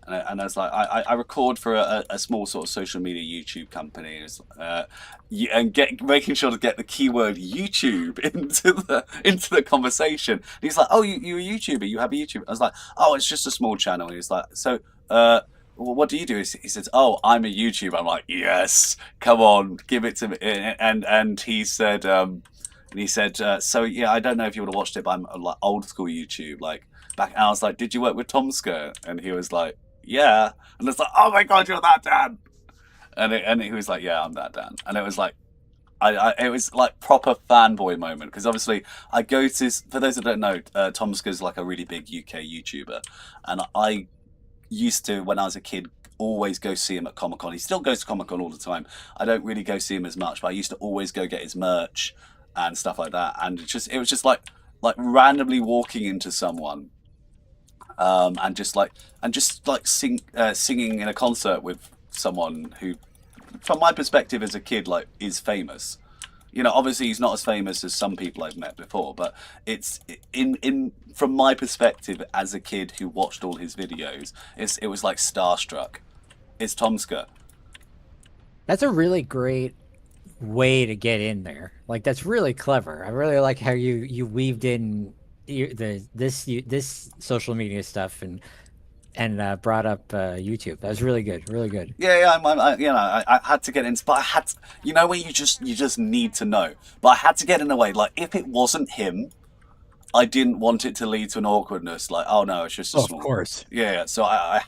And I was like, I record for a small sort of social media YouTube company, and making sure to get the keyword YouTube into the conversation. And he's like, oh, you're a YouTuber, you have a YouTube. I was like, oh, it's just a small channel. And he's like, so well, what do you do? He says, oh, I'm a YouTuber. I'm like, yes, come on, give it to me. And he said, so yeah, I don't know if you would have watched it, but I'm like old school YouTube, like back. And I was like, did you work with Tomska? And he was like, yeah. And it's like, oh my god, you're that Dan. And he was like, yeah, I'm that Dan. And it was like, it was like proper fanboy moment, because obviously I go to, for those that don't know, Tomska's like a really big UK YouTuber, and I used to, when I was a kid, always go see him at Comic-Con. He still goes to Comic-Con all the time. I don't really go see him as much, but I used to always go get his merch and stuff like that. And it was just like randomly walking into someone, and just singing in a concert with someone who, from my perspective as a kid, like is famous. Obviously he's not as famous as some people I've met before, but it's from my perspective as a kid who watched all his videos, it was like starstruck. It's Tomska. That's a really great way to get in there. Like, that's really clever. I really like how you weaved in this social media stuff and brought up YouTube. That was really good, really good. Yeah, I had to get in, but I had to, when you just need to know. But I had to get in the way. Like, if it wasn't him, I didn't want it to lead to an awkwardness. Like, oh no, it's just a small. Of course. Yeah. So I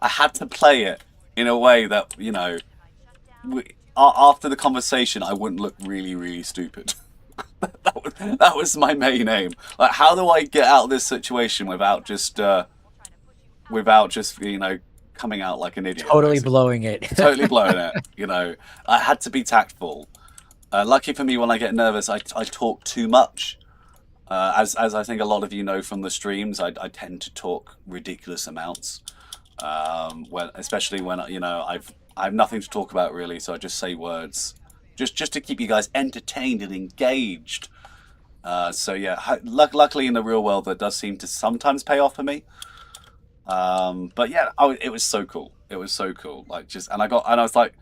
had to play it in a way that after the conversation, I wouldn't look really, really stupid. that was my main aim. Like, how do I get out of this situation without just coming out like an idiot? Totally basically. Blowing it. Totally blowing it. I had to be tactful. Lucky for me, when I get nervous, I talk too much. As I think a lot of you know from the streams, I tend to talk ridiculous amounts. Especially when I have nothing to talk about really, so I just say words, just to keep you guys entertained and engaged. So yeah, luckily in the real world, that does seem to sometimes pay off for me. But yeah, it was so cool. It was so cool. Like, and I was like,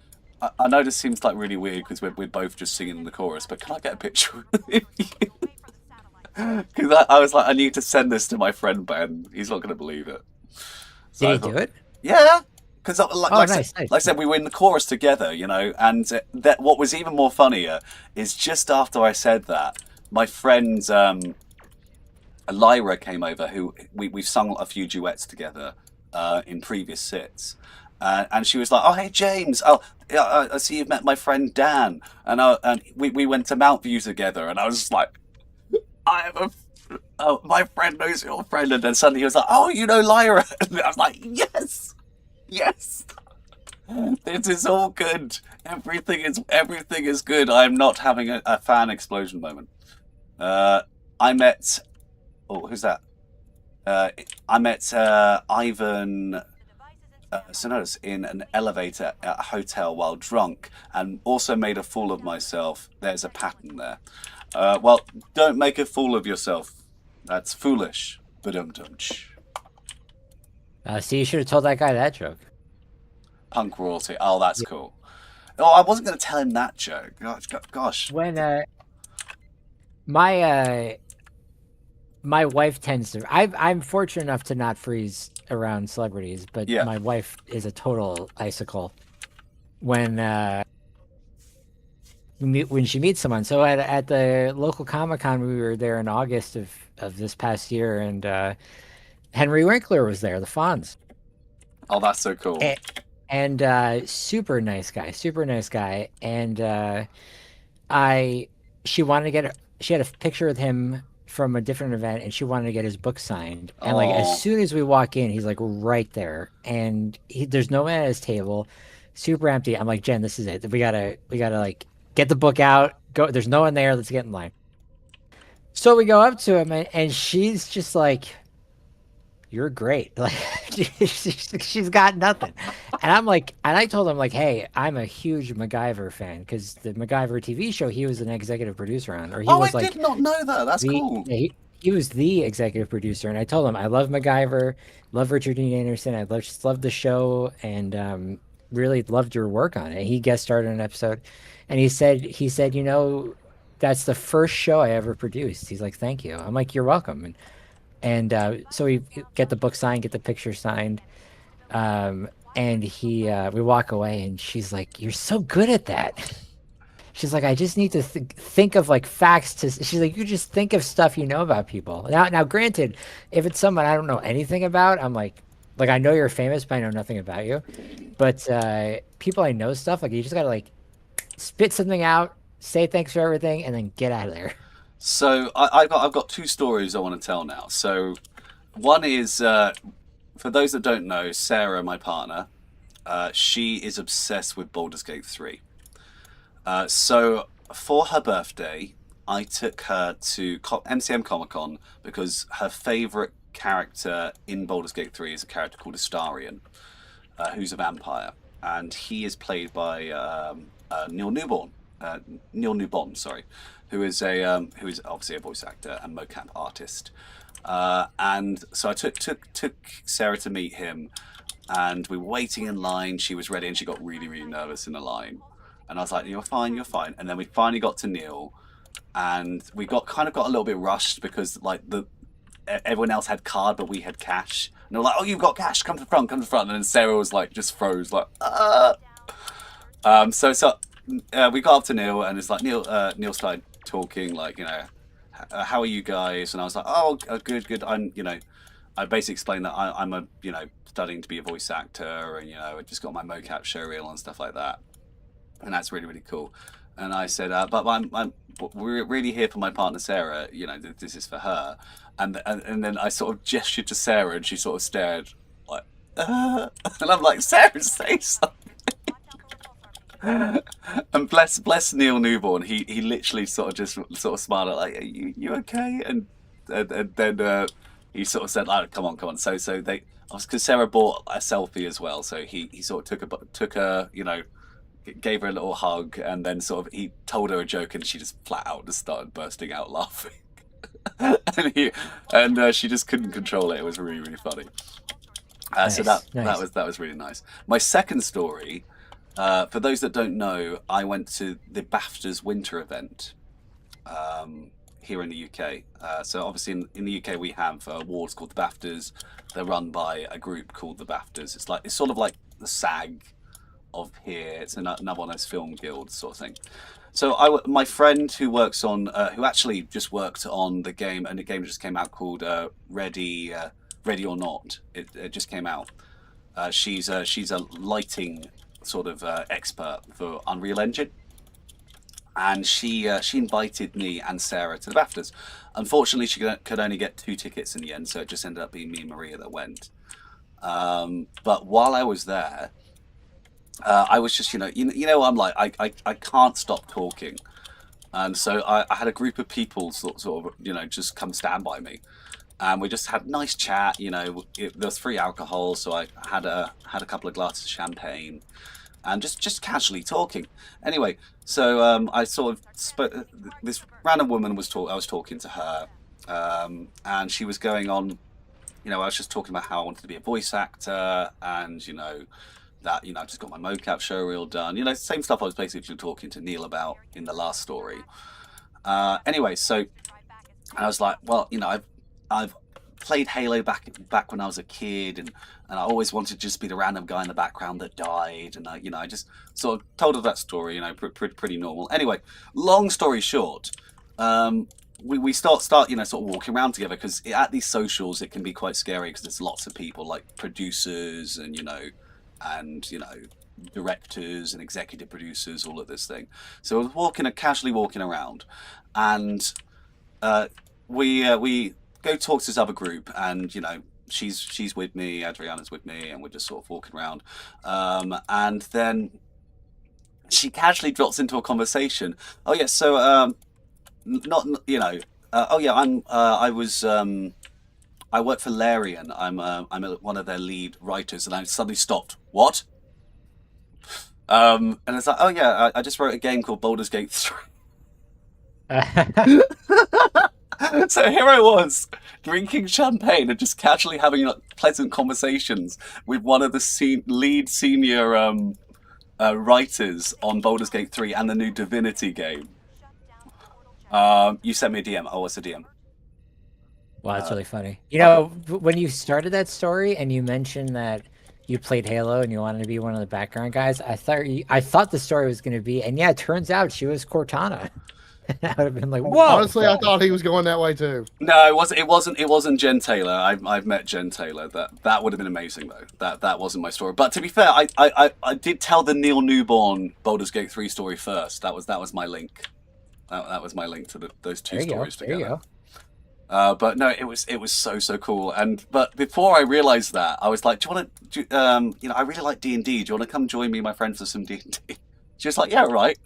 I know this seems like really weird because we're both just singing in the chorus, but can I get a picture with you? Because I was like, I need to send this to my friend Ben. He's not going to believe it. So Did he do it? Yeah. Because nice. Like I said, we were in the chorus together, and that what was even more funnier is just after I said that, my friend Lyra came over, who we've sung a few duets together in previous sits, and she was like, "Oh, hey James, I see you've met my friend Dan," and we went to Mount View together, and I was just like, my friend knows your friend, and then suddenly he was like, "Oh, you know Lyra," and I was like, "Yes." This is all good. Everything is good. I'm not having a fan explosion moment. I met. Oh, who's that? I met Ivan Sonodas in an elevator at a hotel while drunk, and also made a fool of myself. There's a pattern there. Well, don't make a fool of yourself. That's foolish. Ba-dum-dum. See, you should have told that guy that joke. Punk royalty. Oh, that's Yeah. cool. Oh, I wasn't going to tell him that joke. Gosh. When my my wife tends to. I'm fortunate enough to not freeze around celebrities, but Yeah. my wife is a total icicle when she meets someone. So at the local Comic-Con, we were there in August of this past year, and Henry Winkler was there, the Fonz. Oh, that's so cool. And super nice guy. And she wanted to get she had a picture with him from a different event, and she wanted to get his book signed. And like Aw. as soon as we walk in, he's like right there, and there's no one at his table, super empty. I'm like, Jen, this is it. We gotta like get the book out. Go. There's no one there. Let's get in line. So we go up to him, and she's just like, "You're great." Like she's got nothing. And I'm like, and I told him like, "Hey, I'm a huge MacGyver fan because the MacGyver TV show, he was an executive producer on, or he Oh, was I like did not know that. That's the cool. yeah, he was the executive producer." And I told him I love MacGyver, love Richard Dean Anderson, just loved the show, and really loved your work on it. He guest starred in an episode, and he said, that's the first show I ever produced. He's like, "Thank you." I'm like, "You're welcome." And so we get the book signed, get the picture signed, and we walk away, and she's like, "You're so good at that." She's like, "I just need to think of like facts to." She's like, "You just think of stuff you know about people." Now, granted, if it's someone I don't know anything about, I'm like I know you're famous, but I know nothing about you. But people I know stuff, like you just gotta like spit something out, say thanks for everything, and then get out of there. So I've got two stories I want to tell now. So one is for those that don't know, Sarah, my partner, she is obsessed with Baldur's Gate 3. So for her birthday, I took her to MCM Comic Con because her favorite character in Baldur's Gate 3 is a character called Astarion, who's a vampire, and he is played by Neil Newborn, sorry, who is obviously a voice actor and mocap artist. And so I took Sarah to meet him, and we were waiting in line. She was ready, and she got really, really nervous in the line. And I was like, "You're fine, you're fine." And then we finally got to Neil, and we got a little bit rushed because like everyone else had card, but we had cash. And they were like, "Oh, you've got cash? Come to the front, come to the front." And then Sarah was like, just froze, like, So we got up to Neil, and it's like Neil started talking, like, how are you guys? And I was like, "Oh, good. I basically explained that I'm a studying to be a voice actor, and I just got my mocap show reel and stuff like that, and that's really, really cool." And I said, "But we're really here for my partner Sarah. This is for her." And then I sort of gestured to Sarah, and she sort of stared like, and I'm like, "Sarah, say something." And bless Neil Newborn, he literally sort of smiled like, you okay? And then he sort of said, like, come on. So they, because Sarah bought a selfie as well, so he sort of took her, gave her a little hug, and then sort of he told her a joke, and she just flat out just started bursting out laughing. and she just couldn't control it. It was really, really funny. So Nice. that was really nice. My second story. For those that don't know, I went to the BAFTAs winter event here in the UK. So obviously in the UK we have awards called the BAFTAs. They're run by a group called the BAFTAs. It's sort of like the SAG of here. It's another one of those film guilds sort of thing. So my friend who works on, who actually just worked on the game, and the game just came out called Ready or Not. It just came out. She's a lighting sort of expert for Unreal Engine, and she invited me and Sarah to the BAFTAs. Unfortunately, she could only get 2 tickets in the end, so it just ended up being me and Maria that went. But while I was there, I was just I'm like, I can't stop talking, and so I had a group of people sort of just come stand by me. And we just had a nice chat. There was free alcohol, so I had a couple of glasses of champagne, and just casually talking. Anyway, so I sort of spoke. This random woman I was talking to her, and she was going on, I was just talking about how I wanted to be a voice actor, and that I just got my mocap showreel done. Same stuff I was basically talking to Neil about in the last story. Anyway, so I was like, well, I've played Halo back when I was a kid, and I always wanted to just be the random guy in the background that died, and I just sort of told her that story, pretty normal. Anyway, long story short, we start sort of walking around together, because at these socials it can be quite scary, because there's lots of people like producers and directors and executive producers, all of this thing. So I was casually walking around, and we go talk to this other group, and she's with me, Adriana's with me, and we're just sort of walking around, and then she casually drops into a conversation. Oh yeah, so oh yeah, I work for Larian. I'm one of their lead writers, and I suddenly stopped. What? And it's like, oh yeah, I just wrote a game called Baldur's Gate 3. So here I was, drinking champagne and just casually having pleasant conversations with one of the lead senior writers on Baldur's Gate 3 and the new Divinity game. You sent me a DM. Oh, what's a DM? Wow, that's really funny. When you started that story and you mentioned that you played Halo and you wanted to be one of the background guys, I thought the story was going to be, and yeah, it turns out she was Cortana. I would have been like, whoa. Honestly, I thought he was going that way too. No, it wasn't Jen Taylor. I've met Jen Taylor. That would have been amazing though. That wasn't my story. But to be fair, I did tell the Neil Newborn Baldur's Gate 3 story first. That was my link. That was my link to those two stories together. There you go. But no, it was so cool. But before I realized that, I was like, do you want to? I really like D&D. Do you want to come join me, my friend, for some D&D? She was like, yeah, right.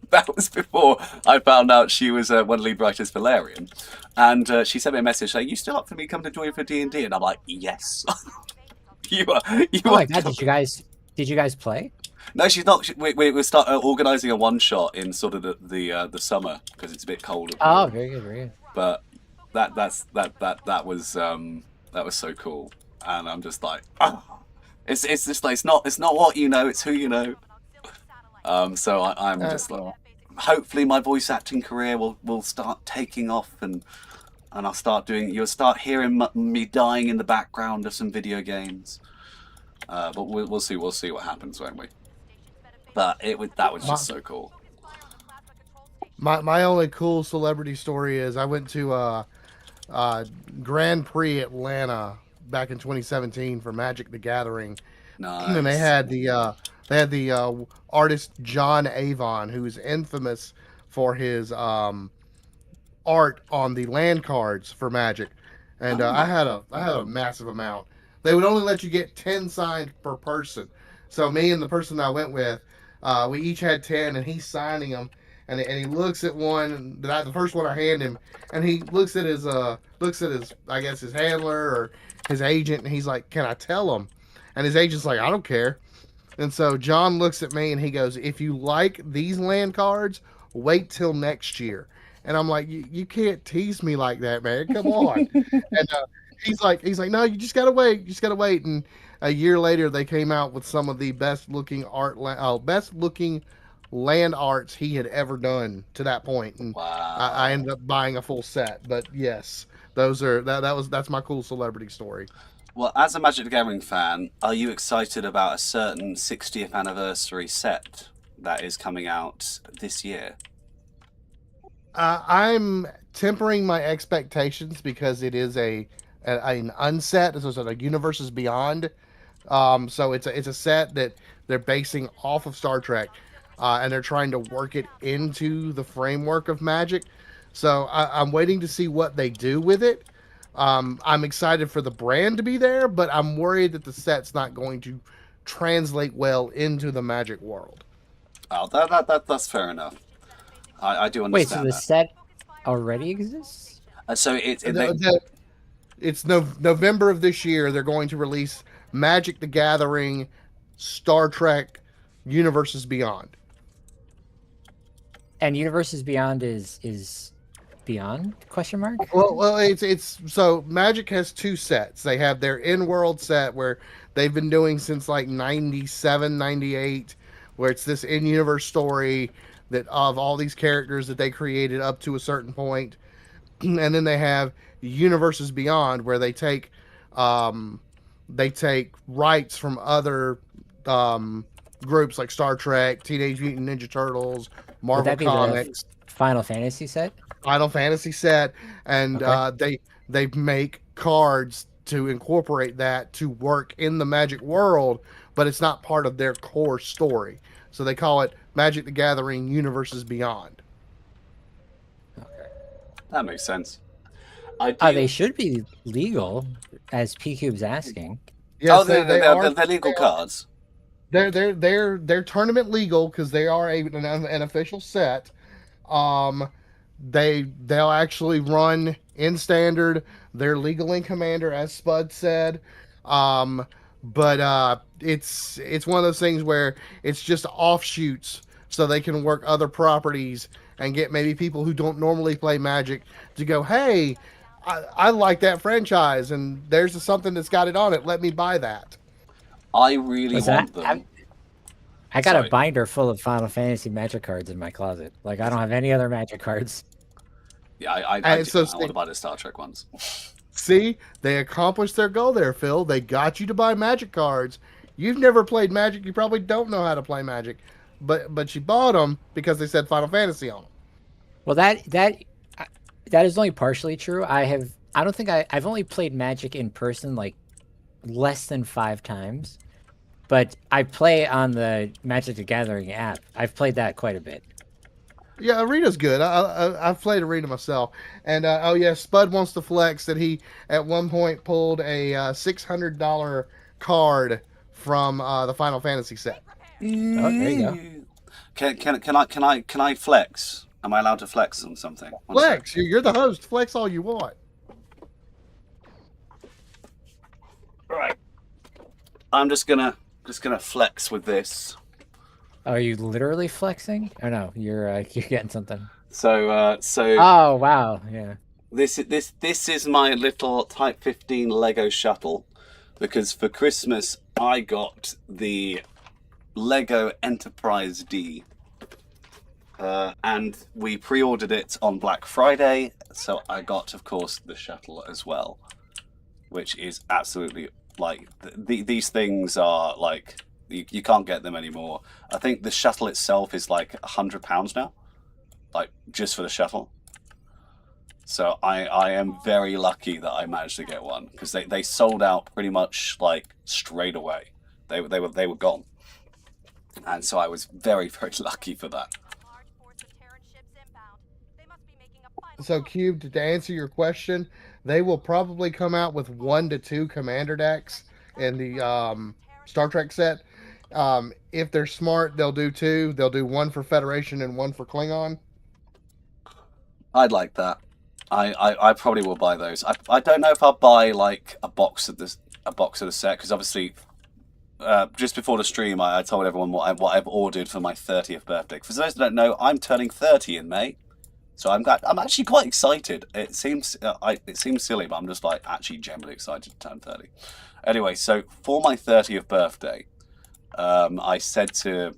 That was before I found out she was one of the lead writers for Larian, and she sent me a message saying, "You still up for me come to join for D&D?" And I'm like, "Yes." you are. Oh my god! Did you guys play? No, she's not. We start organising a one shot in sort of the summer, because it's a bit colder. Oh, very good, very good. But that was so cool, and I'm just like, oh. It's just like, it's not what you know, it's who you know. So I'm just like, hopefully my voice acting career will start taking off, and you'll start hearing me dying in the background of some video games. But we'll see what happens, won't we? But that was just so cool. My only cool celebrity story is I went to Grand Prix Atlanta back in 2017 for Magic the Gathering. Nice. And they had the artist John Avon, who is infamous for his art on the land cards for Magic, and I had a massive amount. They would only let you get 10 signed per person, so me and the person I went with, we each had 10, and he's signing them, and he looks at one the first one I hand him, and he looks at his I guess his handler or his agent, and he's like, "Can I tell him?" And his agent's like, "I don't care." And so John looks at me and he goes, "If you like these land cards, wait till next year." And I'm like, "You can't tease me like that, man. Come on." And he's like, "No, you just gotta wait. You just gotta wait." And a year later, they came out with some of the best looking land arts he had ever done to that point. And wow. I ended up buying a full set. But yes, that's my cool celebrity story. Well, as a Magic the Gathering fan, are you excited about a certain 60th anniversary set that is coming out this year? I'm tempering my expectations because it is an unset. This is a Universes Beyond. So it's a set that they're basing off of Star Trek, and they're trying to work it into the framework of Magic. So I'm waiting to see what they do with it. I'm excited for the brand to be there, but I'm worried that the set's not going to translate well into the Magic world. Oh, that's fair enough. I do understand. Wait, so the set already exists? So it's November of this year. They're going to release Magic the Gathering, Star Trek, Universes Beyond. And Universes Beyond is Beyond? Question mark. Well, it's so Magic has two sets. They have their in-world set where they've been doing since like 97, 98, where it's this in-universe story that of all these characters that they created up to a certain point. And then they have Universes Beyond, where they take rights from other groups like Star Trek, Teenage Mutant Ninja Turtles, Would Marvel that be Comics, the Final Fantasy set? Final Fantasy set, and Okay. they make cards to incorporate that to work in the Magic world, but it's not part of their core story. So they call it Magic the Gathering Universes Beyond. That makes sense. I do. They should be legal, as P-Cube's asking. Yes, they're legal cards. They're tournament legal because they are an official set. They'll actually run in standard. They're legal in Commander, as Spud said. But it's one of those things where it's just offshoots, so they can work other properties and get maybe people who don't normally play Magic to go, hey, I like that franchise, and there's something that's got it on it. Let me buy that. I really What's want that? them. I got Sorry. a binder full of Final Fantasy Magic cards in my closet. Like, I don't have any other Magic cards. Yeah, I And so want to buy the Star Trek ones. See, they accomplished their goal there, Phil. They got you to buy Magic cards. You've never played Magic. You probably don't know how to play Magic, but you bought them because they said Final Fantasy on them. Well, that is only partially true. I've only played Magic in person like less than 5 times, but I play on the Magic the Gathering app. I've played that quite a bit. Yeah, Arena's good. I've played Arena myself, and oh yeah, Spud wants to flex that he at one point pulled a $600 card from the Final Fantasy set. Oh, there you go. Can I flex? Am I allowed to flex on something? One Flex, sec. you're the host. Flex all you want. Right. I'm just gonna flex with this. Are you literally flexing? Oh no, you're getting something. So Oh wow, yeah. this is my little Type 15 Lego shuttle, because for Christmas I got the Lego Enterprise D, and we pre-ordered it on Black Friday, so I got, of course, the shuttle as well, which is absolutely like these things are like you can't get them anymore. I think the shuttle itself is like £100 now, like just for the shuttle. So I am very lucky that I managed to get one, because they sold out pretty much like straight away. They were gone, and so I was very lucky for that. So, Cube, to answer your question, they will probably come out with 1 to 2 Commander decks in the Star Trek set. If they're smart, they'll do 2. They'll do 1 for Federation and 1 for Klingon. I'd like that. I probably will buy those. I don't know if I'll buy like a box of the set, because obviously just before the stream I told everyone what I've ordered for my 30th birthday. For those that don't know, I'm turning 30 in May. So I'm actually quite excited. It seems silly, but I'm just like actually genuinely excited to turn 30. Anyway, so for my 30th birthday, I said to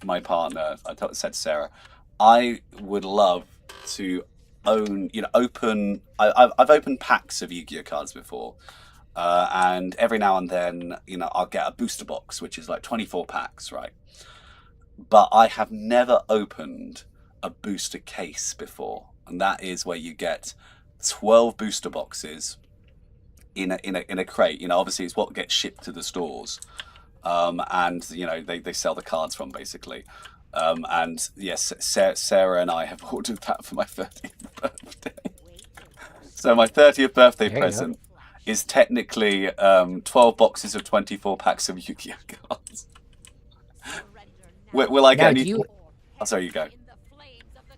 my partner, said to Sarah, I would love to open. I've opened packs of Yu-Gi-Oh cards before, and every now and then, I'll get a booster box, which is like 24 packs, right? But I have never opened a booster case before, and that is where you get 12 booster boxes in a crate. Obviously it's what gets shipped to the stores, and they sell the cards from, basically. And yes, Sarah and I have ordered that for my 30th birthday. So my 30th birthday present is technically 12 boxes of 24 packs of Yu-Gi-Oh cards. Will I get any? Oh, sorry, you go.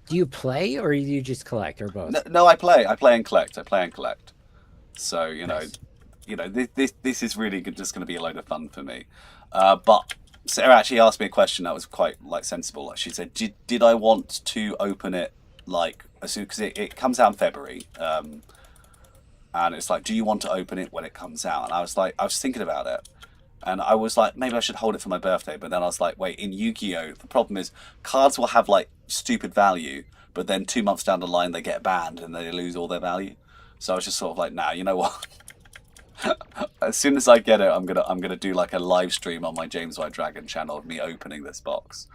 Do you play, or do you just collect, or both? No, I play and collect. So Nice. this is really just going to be a load of fun for me. But Sarah actually asked me a question that was quite sensible. She said, "Did I want to open it like as soon because it comes out in February, and it's like, do you want to open it when it comes out? And I was thinking about it, and I was like, maybe I should hold it for my birthday. But then I was like, wait, in Yu-Gi-Oh, the problem is cards will have like stupid value, but then 2 months down the line they get banned and they lose all their value. So I was just sort of like, nah, you know what? As soon as I get it, I'm gonna do like a live stream on my James White Dragon channel of me opening this box.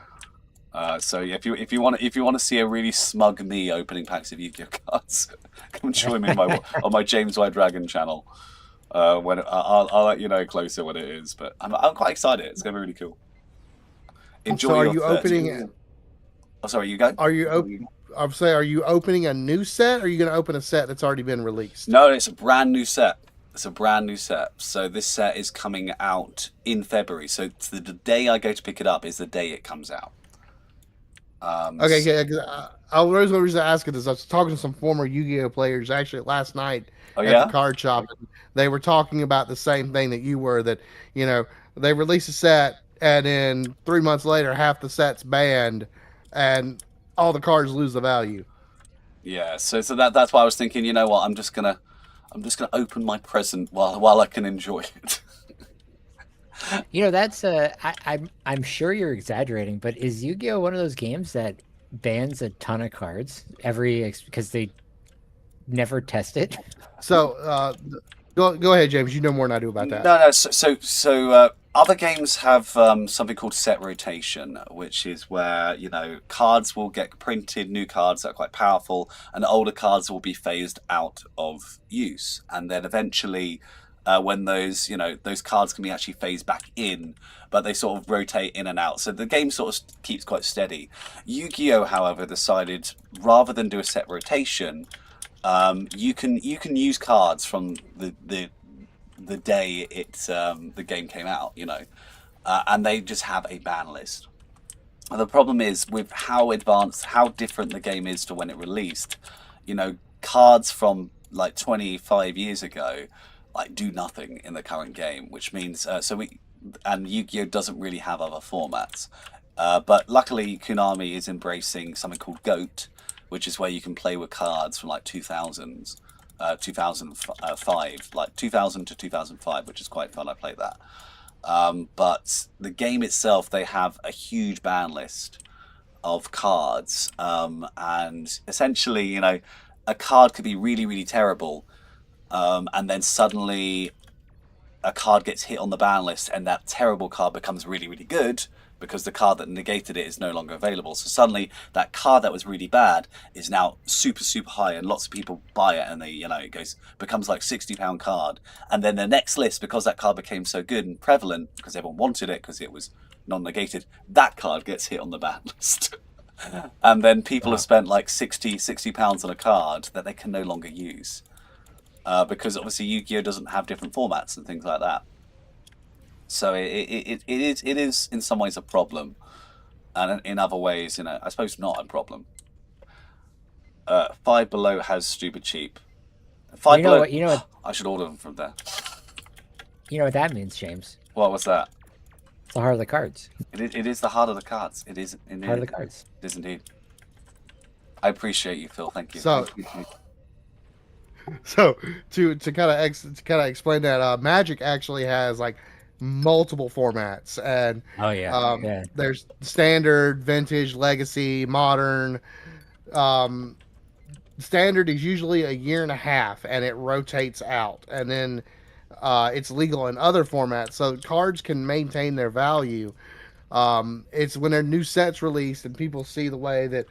So yeah, if you want to see a really smug me opening packs of Yu-Gi-Oh cards, come join me on my James White Dragon channel. When I'll let you know closer when it is, but I'm quite excited. It's gonna be really cool. Enjoy. So are your you 30. opening? Oh, sorry, you go. Are you I'm saying, are you opening a new set, or are you going to open a set that's already been released? No, it's a brand new set. It's a brand new set. So this set is coming out in February. So it's the day I go to pick it up is the day it comes out. Okay, yeah. The reason I ask it is I was talking to some former Yu-Gi-Oh players actually last night at the card shop. And they were talking about the same thing that you were. That they release a set, and then 3 months later, half the set's banned, and all the cards lose the value. Yeah. So that's why I was thinking. You know what? I'm just gonna open my present while I can enjoy it. That's I'm sure you're exaggerating, but is Yu-Gi-Oh one of those games that bans a ton of cards because they never test it? So go ahead, James. You know more than I do about that. No. So other games have something called set rotation, which is where cards will get printed, new cards that are quite powerful, and older cards will be phased out of use, and then eventually. When those cards can be actually phased back in, but they sort of rotate in and out. So the game sort of keeps quite steady. Yu-Gi-Oh, however, decided rather than do a set rotation, you can use cards from the day the game came out, and they just have a ban list. And the problem is with how different the game is to when it released. Cards from like 25 years ago. Do nothing in the current game, which means and Yu-Gi-Oh doesn't really have other formats, but luckily Konami is embracing something called GOAT, which is where you can play with cards from like 2000s, 2005, like 2000 to 2005, which is quite fun. I played that, but the game itself, they have a huge ban list of cards, and essentially, a card could be really, really terrible. And then suddenly a card gets hit on the ban list, and that terrible card becomes really, really good because the card that negated it is no longer available. So suddenly that card that was really bad is now super, super high, and lots of people buy it, and it becomes like £60 card. And then the next list, because that card became so good and prevalent, because everyone wanted it because it was non-negated, that card gets hit on the ban list. And then people have spent like £60 on a card that they can no longer use. Because obviously Yu-Gi-Oh doesn't have different formats and things like that, so it is in some ways a problem, and in other ways, I suppose not a problem. Five Below has stupid cheap. Five Below. What, I should order them from there. You know what that means, James? What was that? It's the heart of the cards. It is the heart of the cards. It is indeed. Heart of the cards. It is indeed. I appreciate you, Phil. Thank you. So to kind of explain that, Magic actually has like multiple formats, and there's standard, vintage, legacy, modern. Standard is usually a year and a half, and it rotates out, and then it's legal in other formats, so cards can maintain their value. It's when a new set's released and people see the way that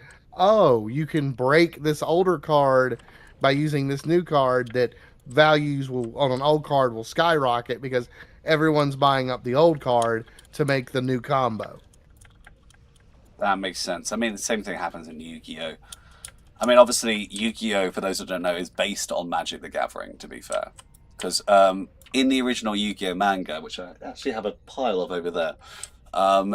you can break this older card by using this new card, that values on an old card will skyrocket because everyone's buying up the old card to make the new combo. That makes sense. I mean, the same thing happens in Yu-Gi-Oh. I mean, obviously, Yu-Gi-Oh, for those who don't know, is based on Magic the Gathering, to be fair. Because in the original Yu-Gi-Oh manga, which I actually have a pile of over there,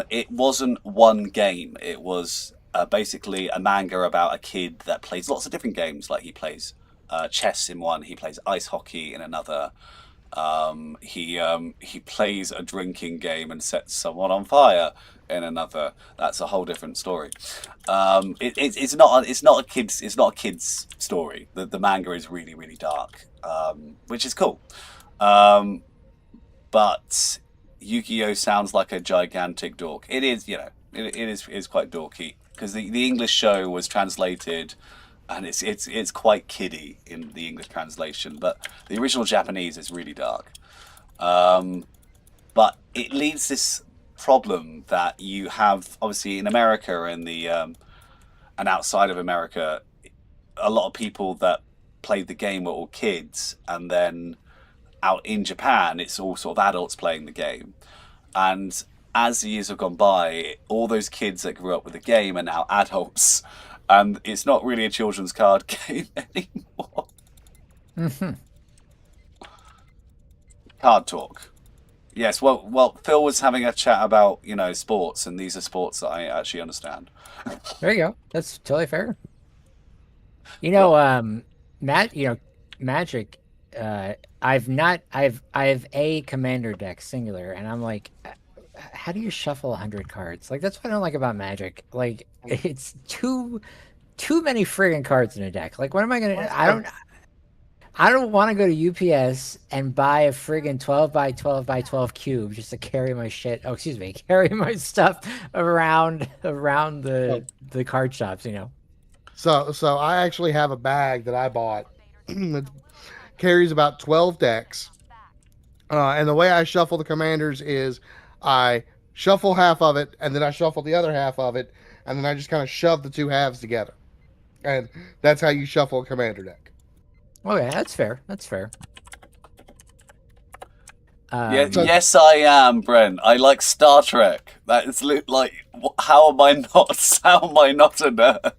it wasn't one game. It was basically a manga about a kid that plays lots of different games. Like he plays chess in one, he plays ice hockey in another, He plays a drinking game and sets someone on fire in another. That's a whole different story. It's not a kid's story. The manga is really really dark, which is cool. But Yu-Gi-Oh sounds like a gigantic dork. It is, it is quite dorky because the English show was translated, and it's quite kiddie in the English translation, but the original Japanese is really dark. But it leads this problem that you have obviously in America and and outside of America, a lot of people that played the game were all kids, and then out in Japan, it's all sort of adults playing the game. And as the years have gone by, all those kids that grew up with the game are now adults, and it's not really a children's card game anymore. Mm-hmm. Card talk. Yes, well, Phil was having a chat about sports, and these are sports that I actually understand. There you go. That's totally fair. Magic. I have a commander deck singular, and I'm like, how do you shuffle 100 cards? Like, that's what I don't like about Magic. Like, it's too many friggin' cards in a deck. Like, what am I gonna? I don't want to go to UPS and buy a friggin' 12 by 12 by 12 cube just to carry my shit. Oh, excuse me, carry my stuff around the card shops. So I actually have a bag that I bought. It carries about 12 decks. And the way I shuffle the commanders is I shuffle half of it, and then I shuffle the other half of it, and then I just kind of shove the two halves together. And that's how you shuffle a commander deck. Okay, that's fair. That's fair. Yes, I am, Brent. I like Star Trek. That is like, how am I not a nerd?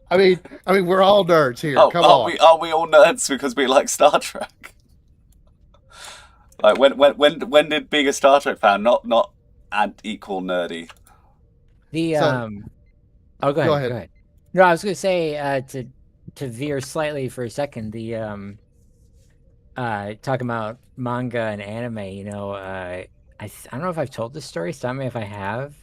I mean, we're all nerds here. Come on. Are we all nerds because we like Star Trek? Like when did being a Star Trek fan not add equal nerdy? Oh, go ahead. No, I was gonna say to veer slightly for a second. Talking about manga and anime. I don't know if I've told this story. Stop me if I have.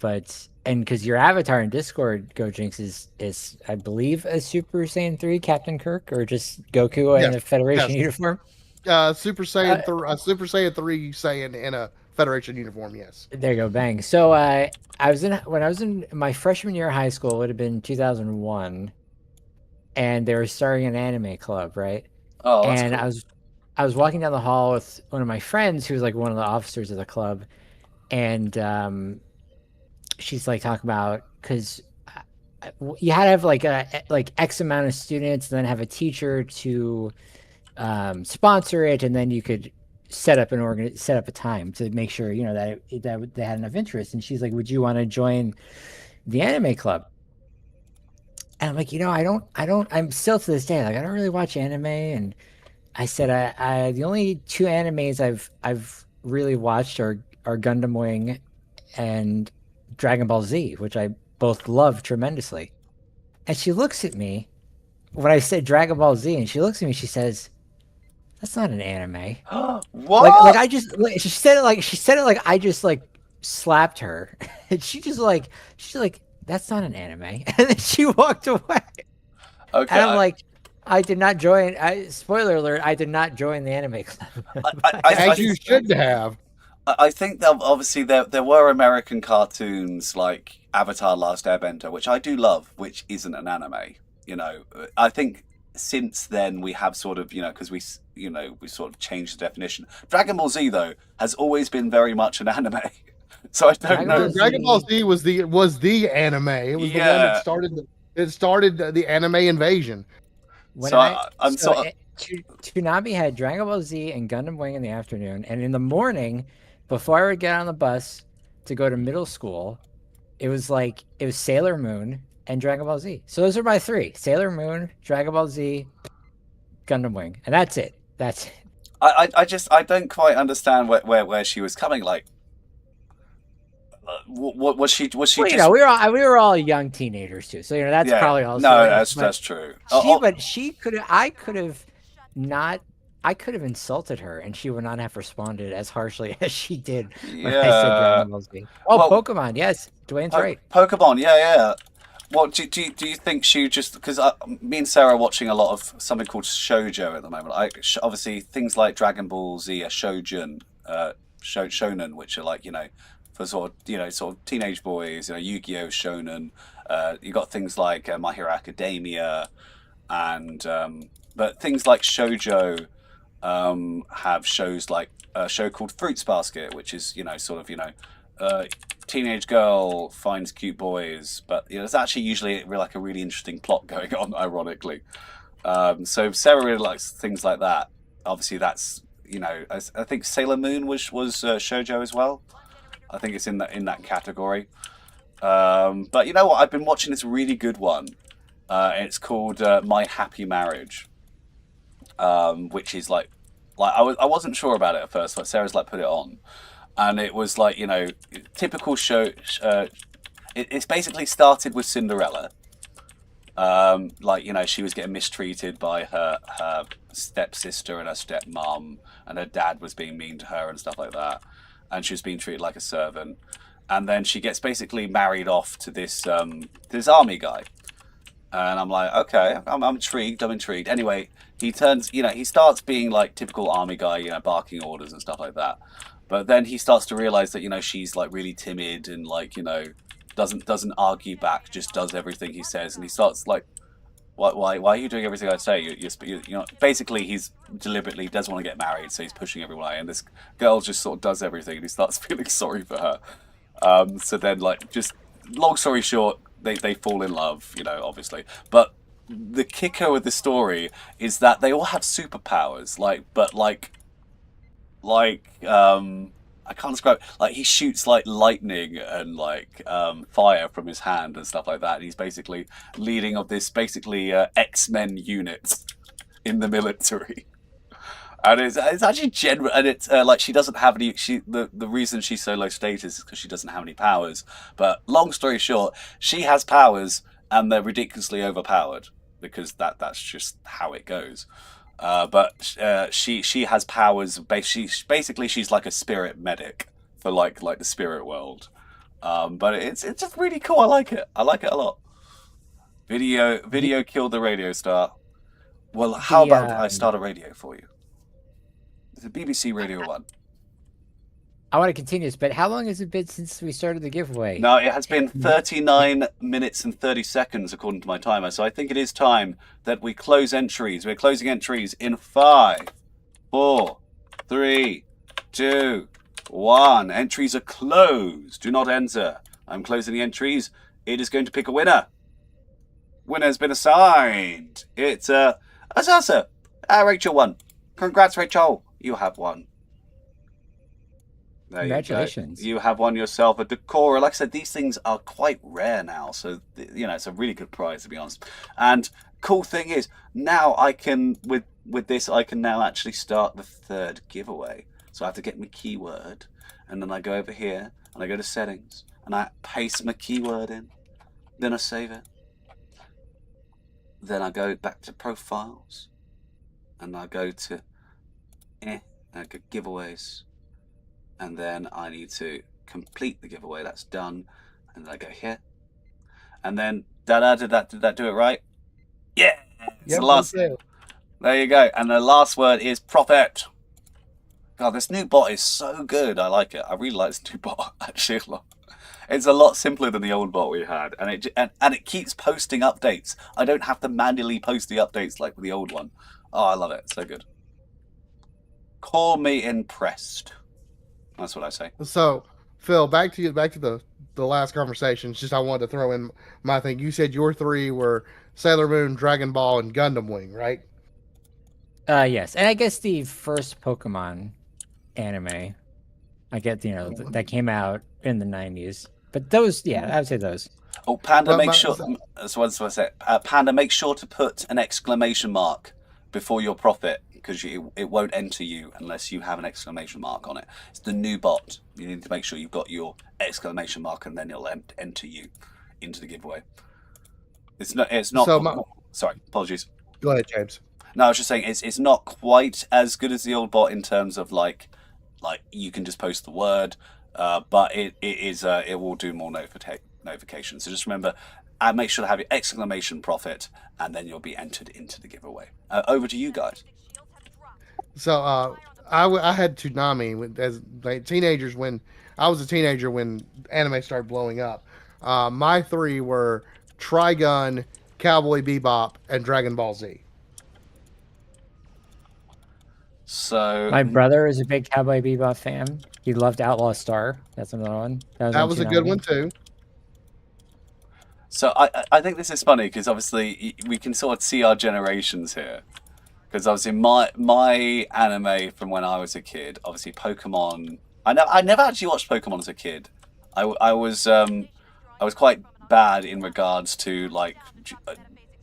But because your avatar in Discord, Gojinx, is I believe a Super Saiyan 3 Captain Kirk, or just Goku in a Federation uniform. Super Saiyan 3 Saiyan in a Federation uniform. Yes. There you go, bang. So when I was in my freshman year of high school, it would have been 2001, and they were starting an anime club, right? Oh, that's and cool. I was walking down the hall with one of my friends who was like one of the officers of the club, and she's like talking about, because you had to have like X amount of students, and then have a teacher to sponsor it, and then you could set up a time to make sure that they had enough interest. And she's like, "Would you want to join the anime club?" And I'm like, I'm still to this day, like, I don't really watch anime. And I said, I the only two animes I've really watched are Gundam Wing and Dragon Ball Z, which I both love tremendously. And she looks at me when I said Dragon Ball Z, and she looks at me, she says, "That's not an anime." What? She said it like I just like slapped her. And she's like, "That's not an anime." And then she walked away. Okay. And I'm like, I did not join. Spoiler alert, I did not join the anime club. As you should have. I think that obviously there were American cartoons like Avatar: Last Airbender, which I do love, which isn't an anime. I think since then we have sort of, because we sort of changed the definition. Dragon Ball Z though has always been very much an anime. So I don't know. Dragon Ball Z was the anime. It was the one that started the anime invasion. Toonami had Dragon Ball Z and Gundam Wing in the afternoon, and in the morning, before I would get on the bus to go to middle school, it was Sailor Moon and Dragon Ball Z. So those are my three: Sailor Moon, Dragon Ball Z, Gundam Wing, and that's it. I don't quite understand where she was coming. Like, what was she? Was she? Well, we were all young teenagers too. So that's probably also. No, that's true. But I could have not I could have insulted her, and she would not have responded as harshly as she did when I said Yeah. Dragon Ball Z. Oh, Well, Pokemon, yes, Dwayne's right. Pokemon, yeah. What do you think she just because me and Sarah are watching a lot of something called shoujo at the moment. Obviously things like Dragon Ball Z are shoujin, shonen, which are like for sort of teenage boys. Yu-Gi-Oh shonen. You got things like My Hero Academia, and but things like shoujo have shows like a show called Fruits Basket, which is teenage girl finds cute boys, but it's actually usually like a really interesting plot going on, ironically. So Sarah really likes things like that. Obviously, that's I think Sailor Moon was shoujo as well. I think it's in that category. But you know what? I've been watching this really good one. It's called My Happy Marriage, which is like I wasn't sure about it at first. Like Sarah's like put it on, and it was like typical show. It's basically started with Cinderella. She was getting mistreated by her stepsister and her stepmom, and her dad was being mean to her and stuff like that, and she was being treated like a servant. And then she gets basically married off to this army guy, and I'm like, okay, I'm intrigued. Anyway, he starts being like typical army guy, barking orders and stuff like that. But then he starts to realize that she's like really timid and doesn't argue back, just does everything he says, and he starts like, why are you doing everything I say? Basically he's deliberately doesn't want to get married, so he's pushing everyone away, and this girl just sort of does everything, and he starts feeling sorry for her. So then, just long story short, they fall in love, obviously. But the kicker with the story is that they all have superpowers, I can't describe. Like he shoots like lightning and fire from his hand and stuff like that. And he's basically leading of this X-Men unit in the military. And it's actually general, and it's she doesn't have any. The reason she's so low status is because she doesn't have any powers. But long story short, she has powers, and they're ridiculously overpowered because that's just how it goes. But she has powers. She's like a spirit medic for like the spirit world. But it's just really cool. I like it. I like it a lot. Video killed the radio star. Well, how about I start a radio for you? It's a BBC Radio 1. I want to continue this, but how long has it been since we started the giveaway? No, it has been 39 minutes and 30 seconds according to my timer. So I think it is time that we close entries. We're closing entries in 5, 4, 3, 2, 1. Entries are closed. Do not enter. I'm closing the entries. It is going to pick a winner. Winner has been assigned. It's Asasa. Rachel won. Congrats, Rachel. You have won. Congratulations. You have won yourself a Decora. Like I said, these things are quite rare now. So, it's a really good prize, to be honest. And cool thing is, now I can, with this, I can now actually start the third giveaway. So I have to get my keyword. And then I go over here, and I go to settings. And I paste my keyword in. Then I save it. Then I go back to profiles. And I go to giveaways, and then I need to complete the giveaway. That's done, and then I go here, and then did that do it right? Yeah. It's the last. There you go, and the last word is profit. God, this new bot is so good. I like it. I really like this new bot actually a lot. It's a lot simpler than the old bot we had, and it keeps posting updates. I don't have to manually post the updates like with the old one. Oh, I love it. It's so good. Call me impressed. That's what I say. So, Phil, back to the last conversation. It's just I wanted to throw in my thing. You said your 3 were Sailor Moon, Dragon Ball, and Gundam Wing, right? Yes, and I guess the first Pokemon anime, I get that came out in the 90s. But those, I would say those. Oh, Panda, make sure. That's what I said. Panda, make sure to put an exclamation mark before your profit, because it won't enter you unless you have an exclamation mark on it. It's the new bot. You need to make sure you've got your exclamation mark, and then it'll enter you into the giveaway. It's not. So sorry, apologies. Go ahead, James. No, I was just saying it's not quite as good as the old bot in terms of like you can just post the word, but it will do more notifications. So just remember, make sure to have your exclamation profit, and then you'll be entered into the giveaway. Over to you guys. So I had Toonami as like teenagers when I was a teenager when anime started blowing up. My three were Trigun, Cowboy Bebop, and Dragon Ball Z. So My brother is a big Cowboy Bebop fan. He loved Outlaw Star. That's another one. That was a good one too. So I think this is funny because obviously we can sort of see our generations here. Because obviously my anime from when I was a kid, obviously Pokemon. I never actually watched Pokemon as a kid. I was quite bad in regards to like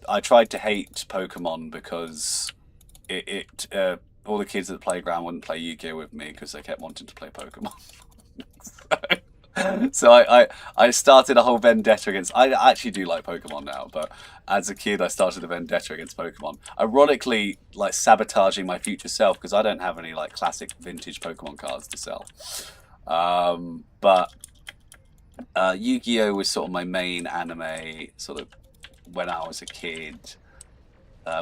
I tried to hate Pokemon because all the kids at the playground wouldn't play Yu-Gi-Oh with me because they kept wanting to play Pokemon. So I started a whole vendetta against. I actually do like Pokemon now, but as a kid I started a vendetta against Pokemon. Ironically, like sabotaging my future self because I don't have any like classic vintage Pokemon cards to sell. But Yu-Gi-Oh was sort of my main anime sort of when I was a kid.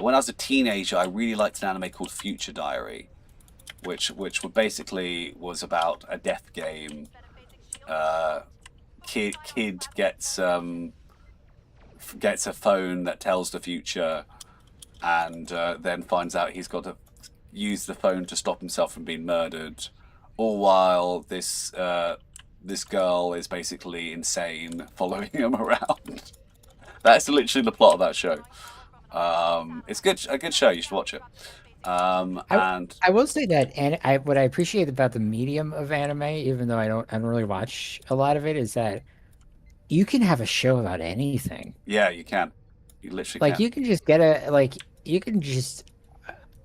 When I was a teenager, I really liked an anime called Future Diary, which basically was about a death game. Kid gets a phone that tells the future, and then finds out he's got to use the phone to stop himself from being murdered. All while this girl is basically insane, following him around. That's literally the plot of that show. It's a good show. You should watch it. And I will say that, what I appreciate about the medium of anime, even though I don't really watch a lot of it, is that you can have a show about anything. yeah, you can. You literally Like can. you can just get you can just.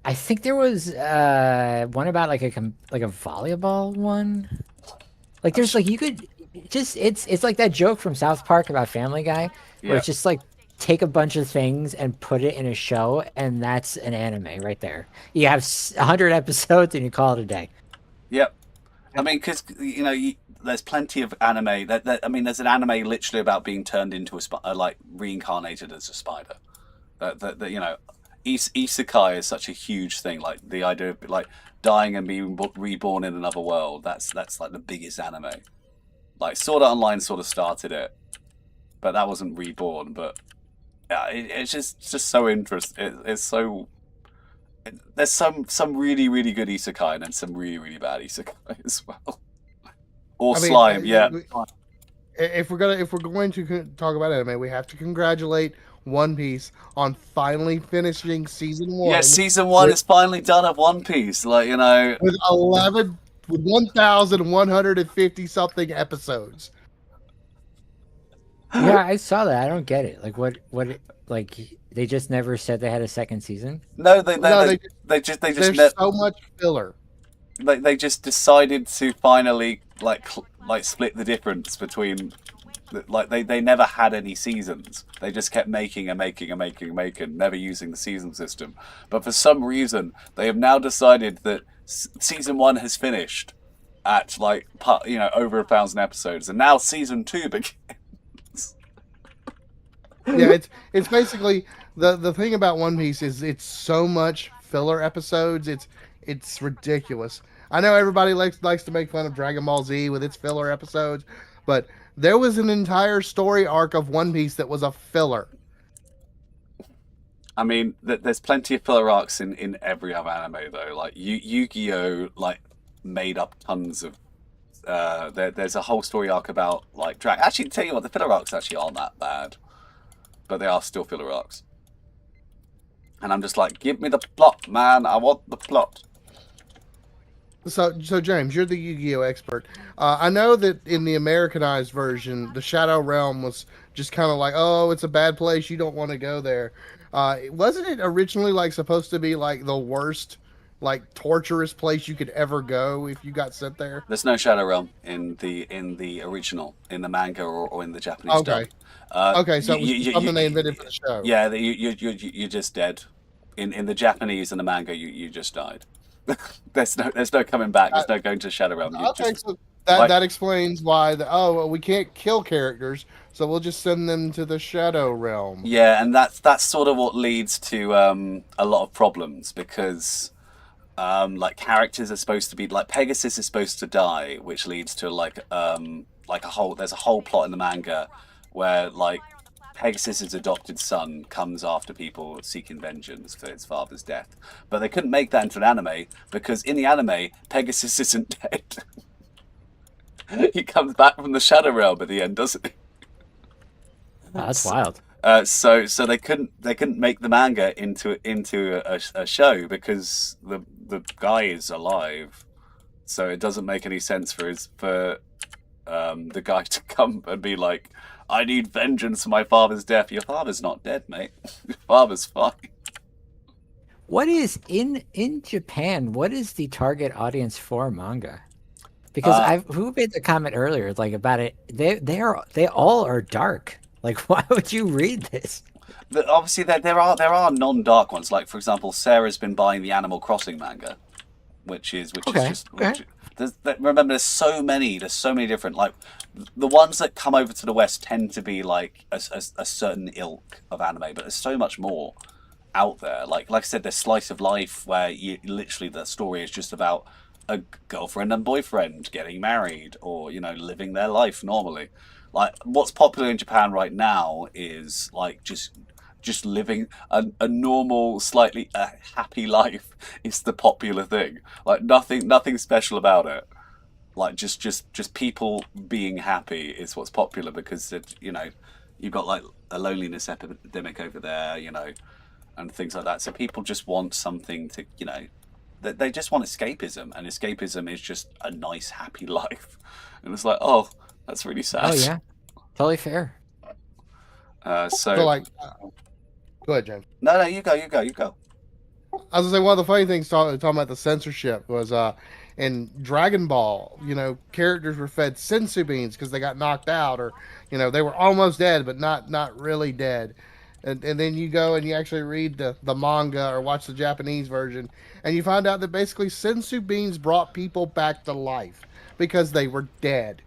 I think there was one about like a volleyball one. Like there's like you could just it's like that joke from South Park about Family Guy where Yeah. it's just like take a bunch of things and put it in a show, and that's an anime right there. You have 100 episodes and you call it a day. Yep. I mean, because there's plenty of anime. I mean, there's an anime literally about being turned into like reincarnated as a spider. Isekai is such a huge thing. Like the idea of like dying and being reborn in another world. That's like the biggest anime. Like Sword Art Online sort of started it, but that wasn't reborn. But yeah, it's just so interesting. It's so. There's some really really good isekai and then some really really bad isekai as well. Or slime, yeah. If we're going to talk about anime, we have to congratulate One Piece on finally finishing season 1. Yeah, season 1 is finally done of One Piece. Like with 1,150 something episodes. Yeah, I saw that. I don't get it. Like what like they just never said they had a second season? No, they just there's so much filler. They just decided to finally like split the difference between like they never had any seasons. They just kept making, never using the season system. But for some reason, they have now decided that season 1 has finished at like over 1,000 episodes, and now season 2 begins. Yeah, it's basically the thing about One Piece is it's so much filler episodes. It's ridiculous. I know everybody likes to make fun of Dragon Ball Z with its filler episodes, but there was an entire story arc of One Piece that was a filler. I mean, there's plenty of filler arcs in every other anime though. Like Yu-Gi-Oh! Like made up tons of. There's a whole story arc about like drag. Actually, tell you what, the filler arcs actually aren't that bad, but they are still filler arcs. And I'm just like, give me the plot, man. I want the plot. So James, you're the Yu-Gi-Oh expert. I know that in the Americanized version, the Shadow Realm was just kind of like, oh, it's a bad place. You don't want to go there. Wasn't it originally like supposed to be like the worst, like torturous place you could ever go if you got sent there? There's no Shadow Realm in the original, in the manga or in the Japanese Okay. dub. Okay, so it was something they invented for the show. Yeah, you're just dead. In the Japanese and the manga, you just died. There's no coming back. There's no going to Shadow Realm. You Okay, just so like, that explains why we can't kill characters, so we'll just send them to the Shadow Realm. yeah, and that's sort of what leads to a lot of problems because like characters are supposed to be like Pegasus is supposed to die, which leads to like a whole there's a whole plot in the manga where like Pegasus's adopted son comes after people seeking vengeance for his father's death. But they couldn't make that into an anime because in the anime, Pegasus isn't dead. He comes back from the Shadow Realm at the end, doesn't he? Oh, that's wild. So they couldn't make the manga into a show because the guy is alive. So it doesn't make any sense for the guy to come and be like, I need vengeance for my father's death. Your father's not dead, mate. Your father's fine. What is in Japan? What is the target audience for manga? Because who made the comment earlier, like about it? They all are dark. Like, why would you read this? Obviously, there are non-dark ones. Like for example, Sarah's been buying the Animal Crossing manga, which is just. Remember, there's so many different like the ones that come over to the West tend to be like a certain ilk of anime, but there's so much more out there. Like I said, there's slice of life where you literally the story is just about a girlfriend and boyfriend getting married or living their life normally. Like what's popular in Japan right now is like just living a normal, slightly happy life is the popular thing. Like nothing special about it. Like just people being happy is what's popular because you've got like a loneliness epidemic over there, and things like that. So people just want something to, they just want escapism, and escapism is just a nice, happy life. And it's like, oh, that's really sad. Oh yeah, totally fair. So like. Go ahead, James. No, you go. I was gonna say one of the funny things talking about the censorship was in Dragon Ball, characters were fed sensu beans because they got knocked out or they were almost dead but not really dead. And then you go and you actually read the manga or watch the Japanese version and you find out that basically sensu beans brought people back to life because they were dead.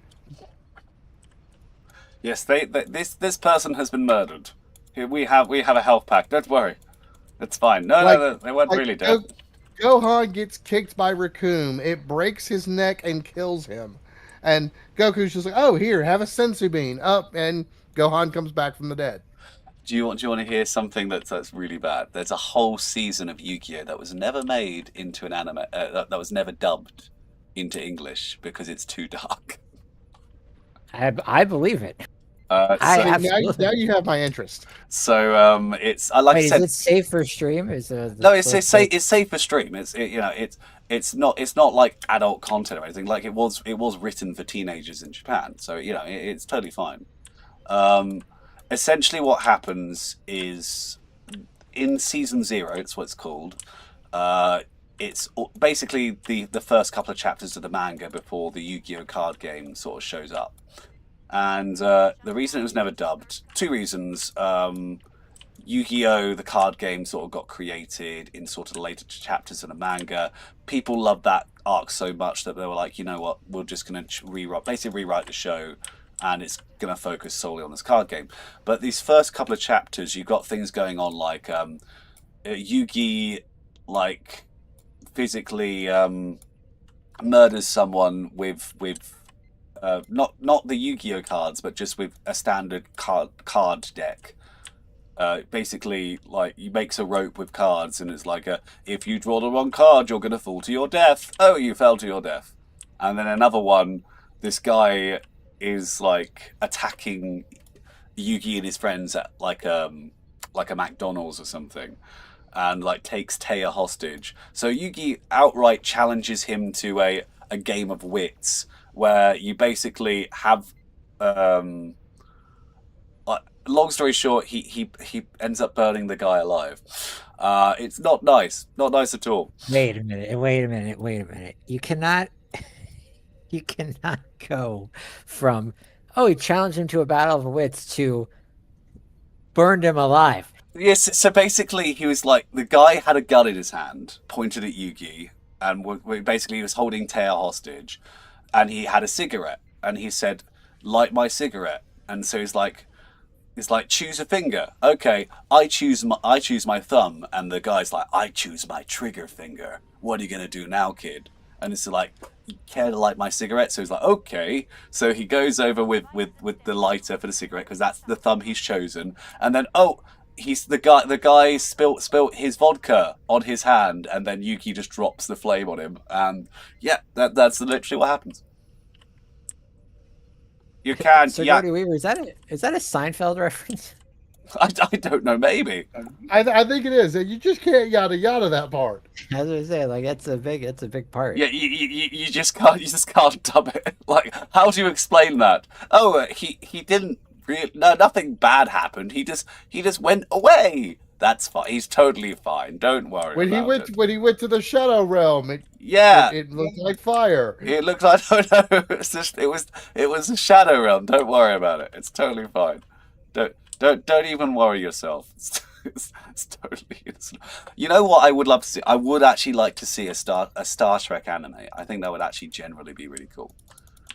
Yes, this person has been murdered. We have a health pack. Don't worry, it's fine. No, they weren't really dead. Gohan gets kicked by Raccoon. It breaks his neck and kills him. And Goku's just like, oh, here, have a sensu bean. Up, and Gohan comes back from the dead. Do you want to hear something that's really bad? There's a whole season of Yu-Gi-Oh that was never made into an anime. That was never dubbed into English because it's too dark. I believe it. Now you have my interest. So it's I Wait, is it safe for stream? No, it's safe for stream. It's not like adult content or anything. Like it was written for teenagers in Japan, so it's totally fine. Essentially, what happens is in season 0, it's what it's called. It's basically the first couple of chapters of the manga before the Yu-Gi-Oh card game sort of shows up. And the reason it was never dubbed, 2 reasons. Yu-Gi-Oh! The card game sort of got created in sort of the later chapters of the manga. People loved that arc so much that they were like, you know what, we're just going to rewrite the show, and it's going to focus solely on this card game. But these first couple of chapters, you've got things going on like Yugi, like physically murders someone with not the Yu-Gi-Oh cards, but just with a standard card deck. Basically, like, he makes a rope with cards, and it's like, if you draw the wrong card, you're going to fall to your death. Oh, you fell to your death. And then another one, this guy is, like, attacking Yugi and his friends at, like a McDonald's or something, and, like, takes Taya hostage. So Yugi outright challenges him to a game of wits, where you basically have... long story short, he ends up burning the guy alive. It's not nice at all. Wait a minute. You cannot go from he challenged him to a battle of wits to burned him alive. Yes, so basically he was like, the guy had a gun in his hand, pointed at Yugi, and basically he was holding Taya hostage, and he had a cigarette, and he said, light my cigarette. And so he's like, choose a finger. Okay, I choose my thumb, and the guy's like, I choose my trigger finger. What are you gonna do now, kid? And it's like, you care to light my cigarette? So he's like, okay. So he goes over with the lighter for the cigarette because that's the thumb he's chosen, and then he's the guy spilt his vodka on his hand, and then Yuki just drops the flame on him, and yeah, that's literally what happens. You can, So, yeah. Jody Weaver, is that a Seinfeld reference? I don't know, maybe. I think it is. You just can't yada yada that part. As I say, like that's a big part. Yeah, you just can't dub it. Like, how do you explain that? Oh, he didn't really. No, nothing bad happened. He just went away. That's fine. He's totally fine. Don't worry. When about it. he went to the Shadow Realm, Yeah, it looked like fire. it looked like no, It's just it was a shadow realm. Don't worry about it. It's totally fine. Don't even worry yourself. It's totally. You know what I would love to see? I would actually like to see a Star Trek anime. I think that would actually generally be really cool.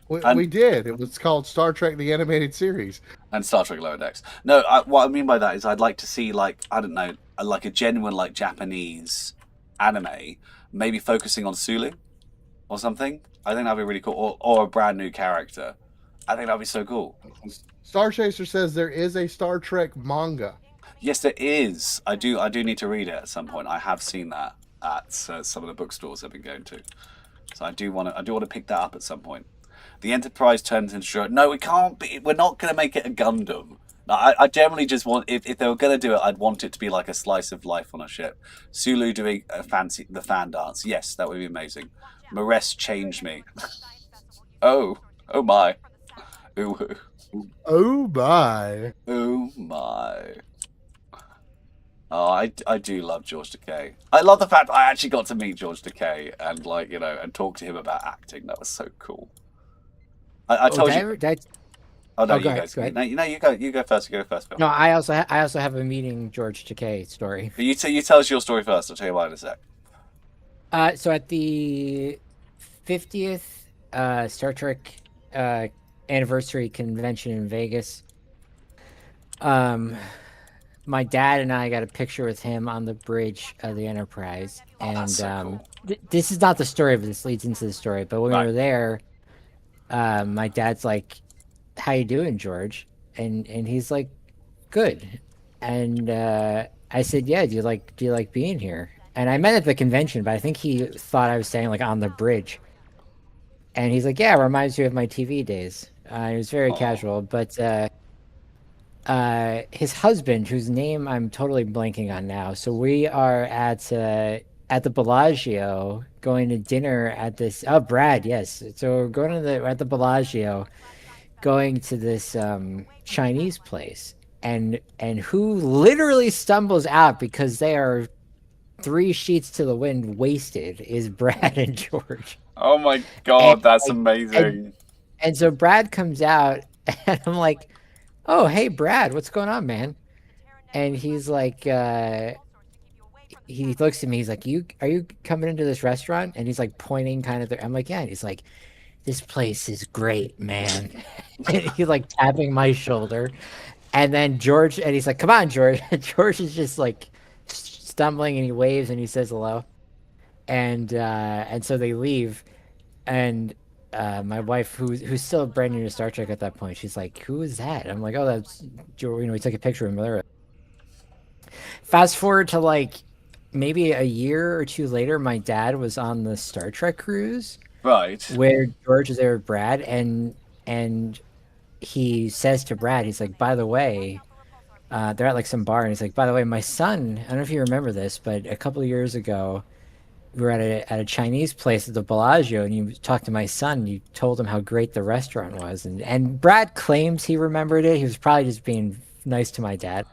We did. It was called Star Trek: The Animated Series. And Star Trek Lower Decks. No, what I mean by that is I'd like to see, like, I don't know, like a genuine, like, Japanese anime, maybe focusing on Sulu or something. I think that'd be really cool. Or a brand new character. I think that'd be so cool. Star Chaser says there is a Star Trek manga. Yes, there is. I do need to read it at some point. I have seen that at some of the bookstores I've been going to. So I do want to pick that up at some point. The Enterprise turns into no, we can't be. We're not going to make it a Gundam. I generally just want, if they were going to do it, I'd want it to be like a slice of life on a ship. Sulu doing the fan dance. Yes, that would be amazing. Mares changed me. Oh my. Ooh. Oh my. Oh my. Oh, I do love George Takei. I love the fact that I actually got to meet George Takei and, like, you know, and talk to him about acting. That was so cool. I told you. Oh no, you guys. Go ahead. No, you go. You go first. You go first, Phil. No, I also have a meeting George Takei story. But you tell us your story first. I'll tell you why in a sec. So at the 50th Star Trek anniversary convention in Vegas, my dad and I got a picture with him on the bridge of the Enterprise. Oh, and that's so cool. This is not the story, but this leads into the story. But when we were there, my dad's like, "How you doing, George?" And he's like, "Good." And I said, "Yeah, do you like being here?" And I meant at the convention, but I think he thought I was saying like on the bridge. And he's like, "Yeah, it reminds you of my TV days." It was very casual, but his husband, whose name I'm totally blanking on now. So we are at the Bellagio going to dinner at this. Oh, Brad, yes. So we're going at the Bellagio, going to this Chinese place, and who literally stumbles out because they are 3 sheets to the wind wasted is Brad and George. Oh my god, that's amazing. And so Brad comes out, and I'm like, "Oh, hey, Brad, what's going on, man?" And he's like, he looks at me, he's like, are you coming into this restaurant? And he's like pointing kind of there. I'm like, "Yeah." And he's like, "This place is great, man." And he's like tapping my shoulder. And then George, and he's like, "Come on, George." George is just like stumbling, and he waves and he says hello. And so they leave. And my wife, who's still brand new to Star Trek at that point, she's like, "Who is that?" And I'm like, "Oh, that's George." You know, we took a picture of him. Fast forward to like maybe a year or two later, my dad was on the Star Trek cruise, Right. where George is there with Brad, and he says to Brad, he's like, "By the way," they're at like some bar, and he's like, "By the way, my son, I don't know if you remember this, but a couple of years ago, we were at a Chinese place at the Bellagio, and you talked to my son, and you told him how great the restaurant was." And Brad claims he remembered it. He was probably just being nice to my dad.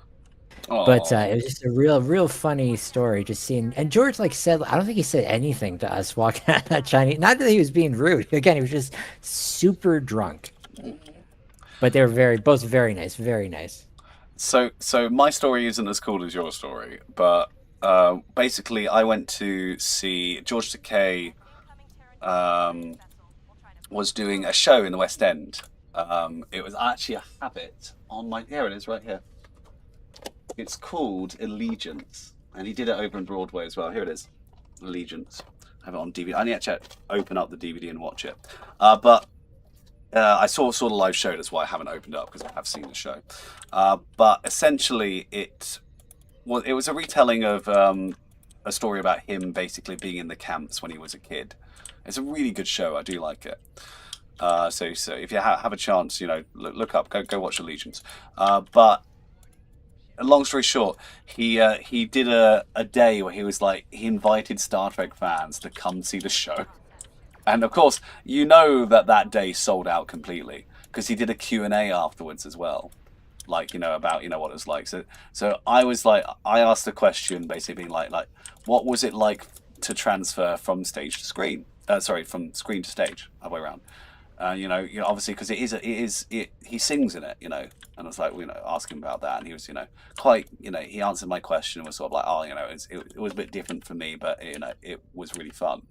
Aww. But it was just a real funny story, just seeing. And George like said, I don't think he said anything to us walking out of that Chinese. Not that he was being rude. Again, he was just super drunk. But they were both very nice, very nice. So my story isn't as cool as your story, but basically I went to see George Takei was doing a show in the West End. It was actually a habit on my. Here it is, right here. It's called Allegiance, and he did it over in Broadway as well. Here it is, Allegiance. I have it on DVD. I need to open up the DVD and watch it. But I saw the live show. That's why I haven't opened up, because I have seen the show. But essentially, it was a retelling of a story about him basically being in the camps when he was a kid. It's a really good show. I do like it. So if you have a chance, look up, go watch Allegiance. But long story short, he did a day where he invited Star Trek fans to come see the show. And of course, that day sold out completely, because he did a Q&A afterwards as well. About what it was like. So I was like, I asked a question basically being like what was it like to transfer from stage to screen? From screen to stage, other way around. Obviously, because he sings in it, and I was like, ask him about that, and he was, quite, he answered my question and was sort of like, oh, it was a bit different for me, but it was really fun.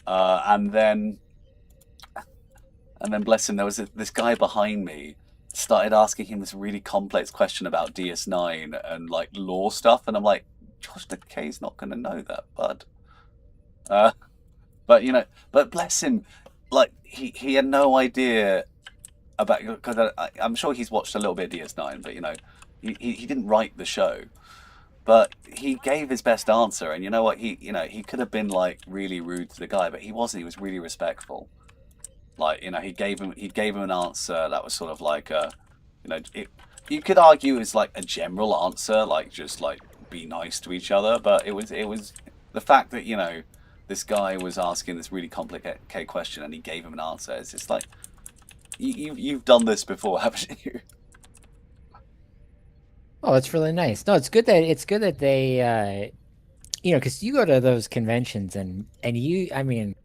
And then bless him, there was this guy behind me started asking him this really complex question about DS9 and like law stuff, and I'm like, Josh Takei's not going to know that, bud. But bless him, like he had no idea about, because I'm sure he's watched a little bit of DS9, but he didn't write the show, but he gave his best answer, and you know what, he could have been like really rude to the guy, but he wasn't. He was really respectful. Like, he gave him an answer that was sort of like you could argue it's like a general answer, like just like be nice to each other, but it was the fact that this guy was asking this really complicated question and he gave him an answer. It's just like you've done this before, haven't you? Oh, that's really nice. No, it's good that they because you go to those conventions and I mean,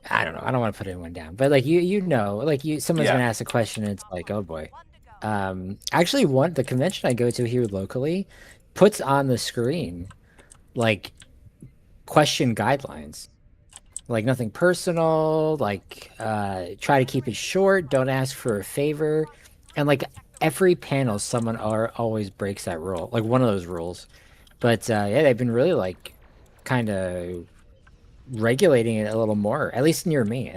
I don't know. I don't want to put anyone down, but like someone's gonna ask a question and it's like, oh boy. Actually, the convention I go to here locally puts on the screen like question guidelines, like nothing personal, like try to keep it short, don't ask for a favor, and like every panel, someone always breaks that rule, like one of those rules. But they've been really like kind of regulating it a little more, at least near me.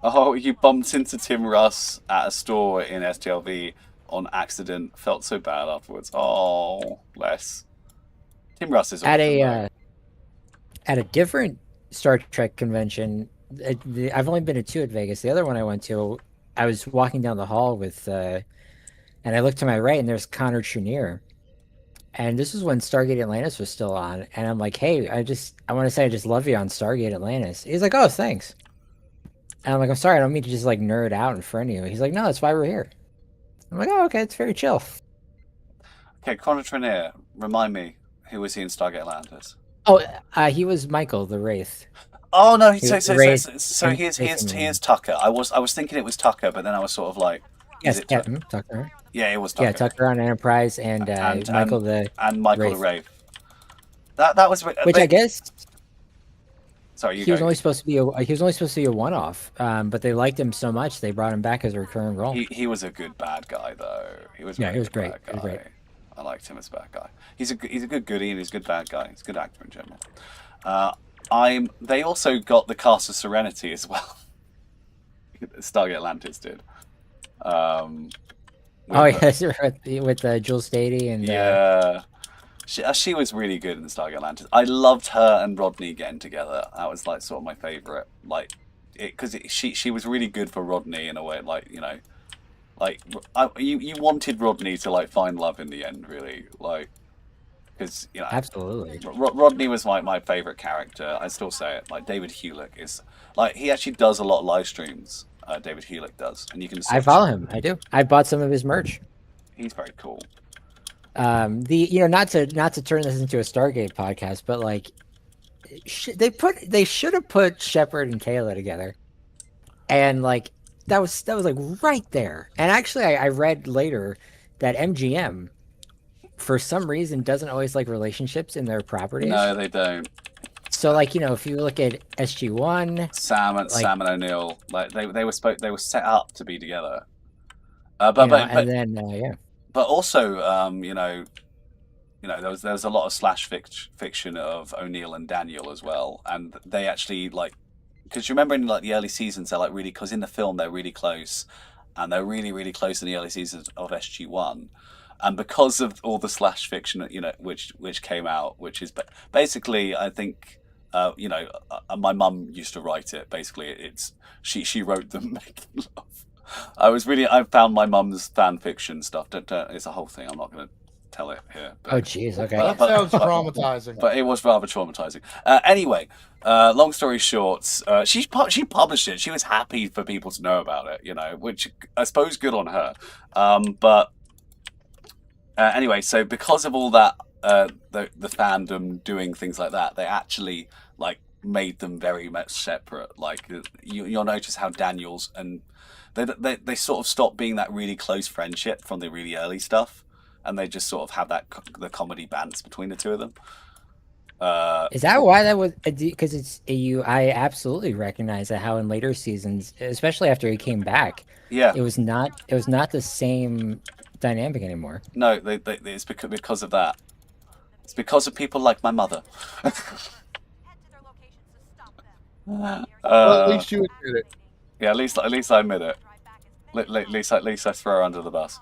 Oh, you bumped into Tim Russ at a store in STLV on accident. Felt so bad afterwards. Oh, bless. Tim Russ is at a different Star Trek convention. I've only been to 2 at Vegas. The other one I went to, I was walking down the hall with, and I looked to my right, and there's Connor Trunier. And this is when Stargate Atlantis was still on, and I'm like, hey, I want to say I just love you on Stargate Atlantis. He's like, oh, thanks. And I'm like, I'm sorry, I don't mean to just like nerd out in front of you. He's like, no, that's why we're here. I'm like, oh, okay, it's very chill. Okay, Connor Trunier, remind me, who was he in Stargate Atlantis? Oh, he was Michael the Wraith. Oh no, he is Tucker. I was thinking it was Tucker, but then I was sort of like, yes, Tucker. Yeah, it was Tucker. Yeah, Tucker on Enterprise and Michael the Wraith. That was which I guess. Sorry, he was only supposed to be a one-off, but they liked him so much they brought him back as a recurring role. He was a good bad guy though. He was great. Great. I liked him as a bad guy. He's a good goodie and he's a good bad guy. He's a good actor in general. They also got the cast of Serenity as well. Stargate Atlantis did. With Jules Stady and yeah. She was really good in the Stargate Atlantis. I loved her and Rodney getting together. That was like sort of my favorite. Like, because she was really good for Rodney in a way. Like you wanted Rodney to like find love in the end, really. Like, because absolutely. Rodney was my favorite character. I still say it. Like David Hewlett is like he actually does a lot of live streams. David Hewlett does, and you can. I follow him. I do. I bought some of his merch. He's very cool. Not to turn this into a Stargate podcast, but like they should have put Shepard and Kayla together, and like that was like right there. And actually, I read later that MGM, for some reason, doesn't always like relationships in their properties. No, they don't. So, like, you know, if you look at SG1, Sam and O'Neill, like they were set up to be together. But also, there was a lot of slash fiction of O'Neill and Daniel as well, and they actually like, because you remember in like the early seasons they're like really, because in the film they're really close, and they're really really close in the early seasons of SG1, and because of all the slash fiction which came out, which is basically I think. My mum used to write it. Basically, she wrote them making love. I found my mum's fan fiction stuff. It's a whole thing. I'm not going to tell it here. But, oh jeez, okay. That sounds traumatizing. But it was rather traumatizing. Anyway, long story short, she published it. She was happy for people to know about it, which I suppose good on her. But anyway, so because of all that, the fandom doing things like that, they actually like made them very much separate. Like you'll notice how Daniels and they sort of stopped being that really close friendship from the really early stuff, and they just sort of have the comedy bants between the two of them. Is that why that was? Because it's you. I absolutely recognize that how in later seasons, especially after he came back, it was not the same dynamic anymore. No, it's because of that. It's because of people like my mother. Well, at least you admit it. Yeah, at least I admit it. At least I throw her under the bus.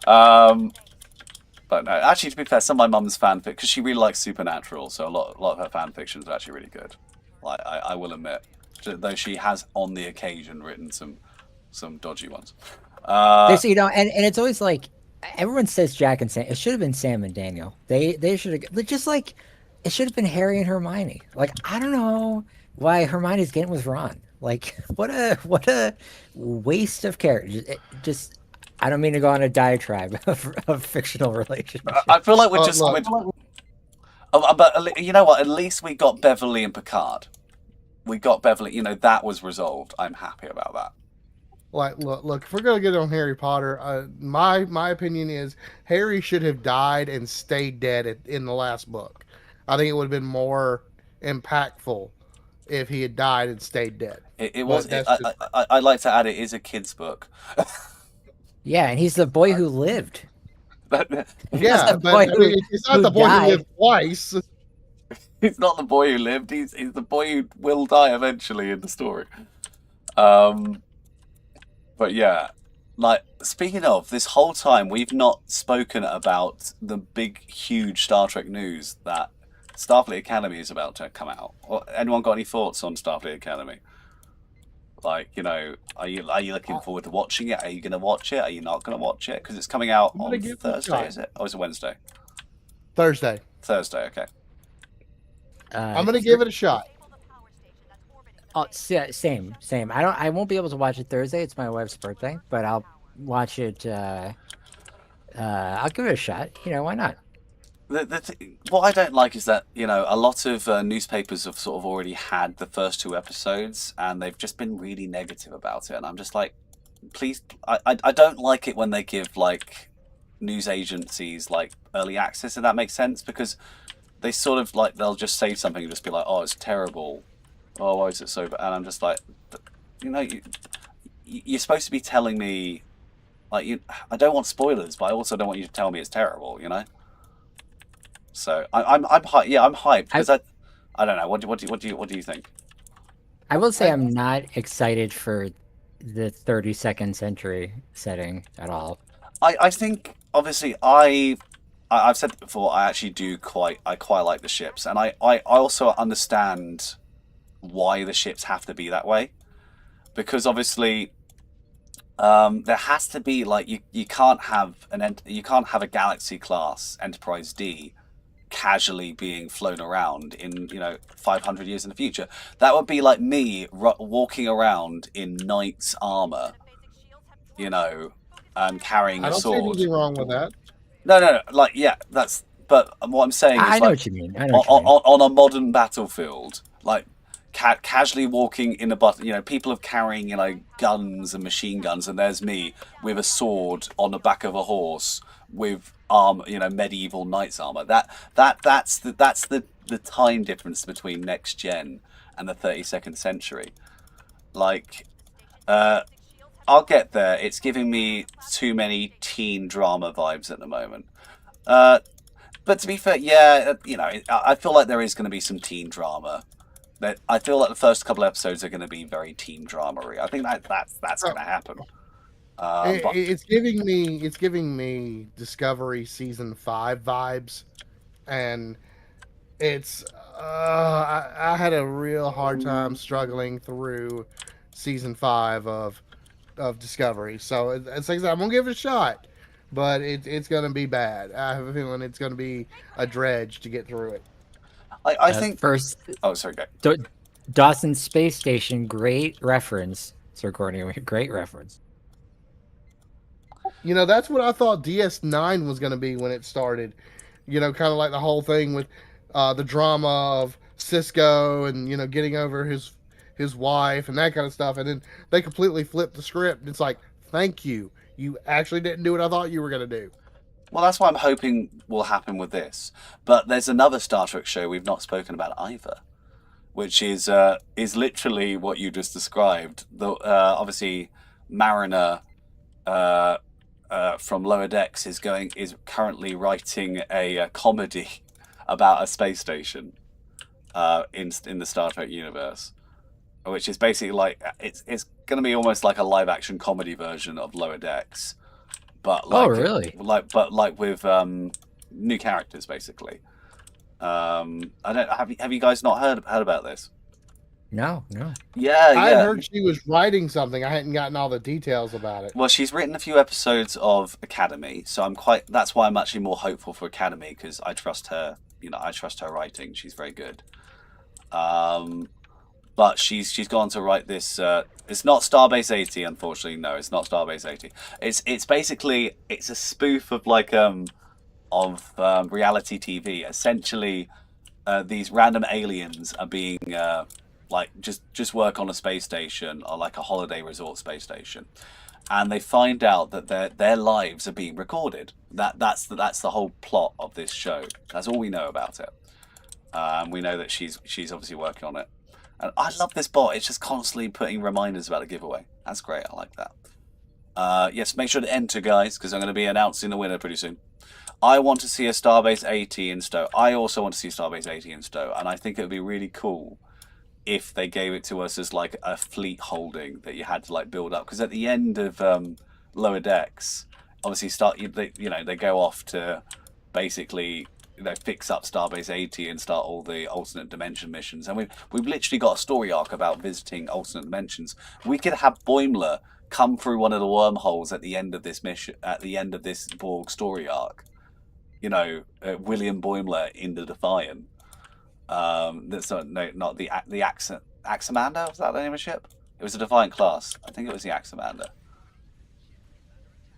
But no, actually, to be fair, some of my mum's fanfic, because she really likes Supernatural, so a lot of her fan fictions are actually really good. Like I will admit, though she has on the occasion written some dodgy ones. And it's always like. Everyone says Jack and Sam. It should have been Sam and Daniel. They should have just like it should have been Harry and Hermione. Like I don't know why Hermione's getting with Ron. Like what a waste of characters. I don't mean to go on a diatribe of fictional relationships. I feel like but you know what? At least we got Beverly and Picard. We got Beverly. That was resolved. I'm happy about that. Like, look, if we're gonna get on Harry Potter, my opinion is Harry should have died and stayed dead in the last book. I think it would have been more impactful if he had died and stayed dead. It was. I'd like to add, it is a kid's book. Yeah, and he's the boy who lived. Yeah, but it's not the boy who lived twice. He's not the boy who lived. He's the boy who will die eventually in the story. But yeah, like speaking of, this whole time we've not spoken about the big, huge Star Trek news that Starfleet Academy is about to come out. Anyone got any thoughts on Starfleet Academy? Like, are you looking forward to watching it? Are you going to watch it? Are you not going to watch it? Because it's coming out on Thursday, is it? Or is it Wednesday? Thursday. Okay. I'm going to give it a shot. Oh, same. I won't be able to watch it Thursday. It's my wife's birthday, but I'll watch it. I'll give it a shot. Why not? What I don't like is that a lot of newspapers have sort of already had the first 2 episodes, and they've just been really negative about it. And I'm just like, please, I don't like it when they give like news agencies like early access, if that makes sense, because they sort of like they'll just say something and just be like, oh, it's terrible. Oh, why is it so bad? And I'm just like, you're supposed to be telling me, like, I don't want spoilers, but I also don't want you to tell me it's terrible, So I'm hyped. Yeah, I'm hyped because I don't know. What do you think? I will say I'm not excited for the 32nd century setting at all. I think obviously I've said it before. I actually quite like the ships, and I also understand why the ships have to be that way, because obviously there has to be like you can't have a Galaxy class Enterprise D casually being flown around in 500 years in the future. That would be like me walking around in knight's armor, and carrying a sword. I don't see anything wrong with that. No, like but what I'm saying is, I know what you mean. On a modern battlefield, like casually walking in a button. People are carrying guns and machine guns, and there's me with a sword on the back of a horse with medieval knight's armor. That's the time difference between next gen and the 32nd century. Like, I'll get there. It's giving me too many teen drama vibes at the moment. But to be fair, yeah, I feel like there is going to be some teen drama. That I feel like the first couple episodes are going to be very teen drama-y. I think that's going to happen. It's giving me Discovery season 5 vibes, and it's I had a real hard time struggling through season 5 of Discovery. So it's like I'm gonna give it a shot, but it's gonna be bad. I have a feeling it's gonna be a dredge to get through it. I think first. Oh, sorry, go. Dawson Space Station, great reference. Sir Courtney, great reference. That's what I thought DS9 was going to be when it started. Kind of like the whole thing with the drama of Cisco and getting over his wife and that kind of stuff. And then they completely flipped the script. It's like, thank you. You actually didn't do what I thought you were going to do. Well, that's what I'm hoping will happen with this. But there's another Star Trek show we've not spoken about either, which is literally what you just described. Obviously, Mariner from Lower Decks is currently writing a comedy about a space station in the Star Trek universe, which is basically like it's going to be almost like a live action comedy version of Lower Decks. But really? Like with new characters, basically. Have you guys not heard about this? No. Yeah. I heard she was writing something. I hadn't gotten all the details about it. Well, she's written a few episodes of Academy, so that's why I'm actually more hopeful for Academy, because I trust her. I trust her writing. She's very good. But she's gone to write this. It's not Starbase 80, unfortunately. No, it's not Starbase 80. It's basically a spoof of reality TV. Essentially, these random aliens are being just work on a space station or like a holiday resort space station, and they find out that their lives are being recorded. That's the whole plot of this show. That's all we know about it. We know that she's obviously working on it. And I love this bot. It's just constantly putting reminders about a giveaway. That's great. I like that. Yes, make sure to enter, guys, because I'm going to be announcing the winner pretty soon. I want to see a Starbase 80 in Stowe. I also want to see Starbase 80 in Stowe, and I think it would be really cool if they gave it to us as like a fleet holding that you had to build up. Because at the end of Lower Decks, obviously they go off to basically fix up Starbase 80 and start all the alternate dimension missions, and we've literally got a story arc about visiting alternate dimensions. We could have Boimler come through one of the wormholes at the end of this mission, at the end of this Borg story arc. William Boimler in the Defiant. Not the Axamander. Was that the name of the ship? It was a Defiant class. I think it was the Axamander.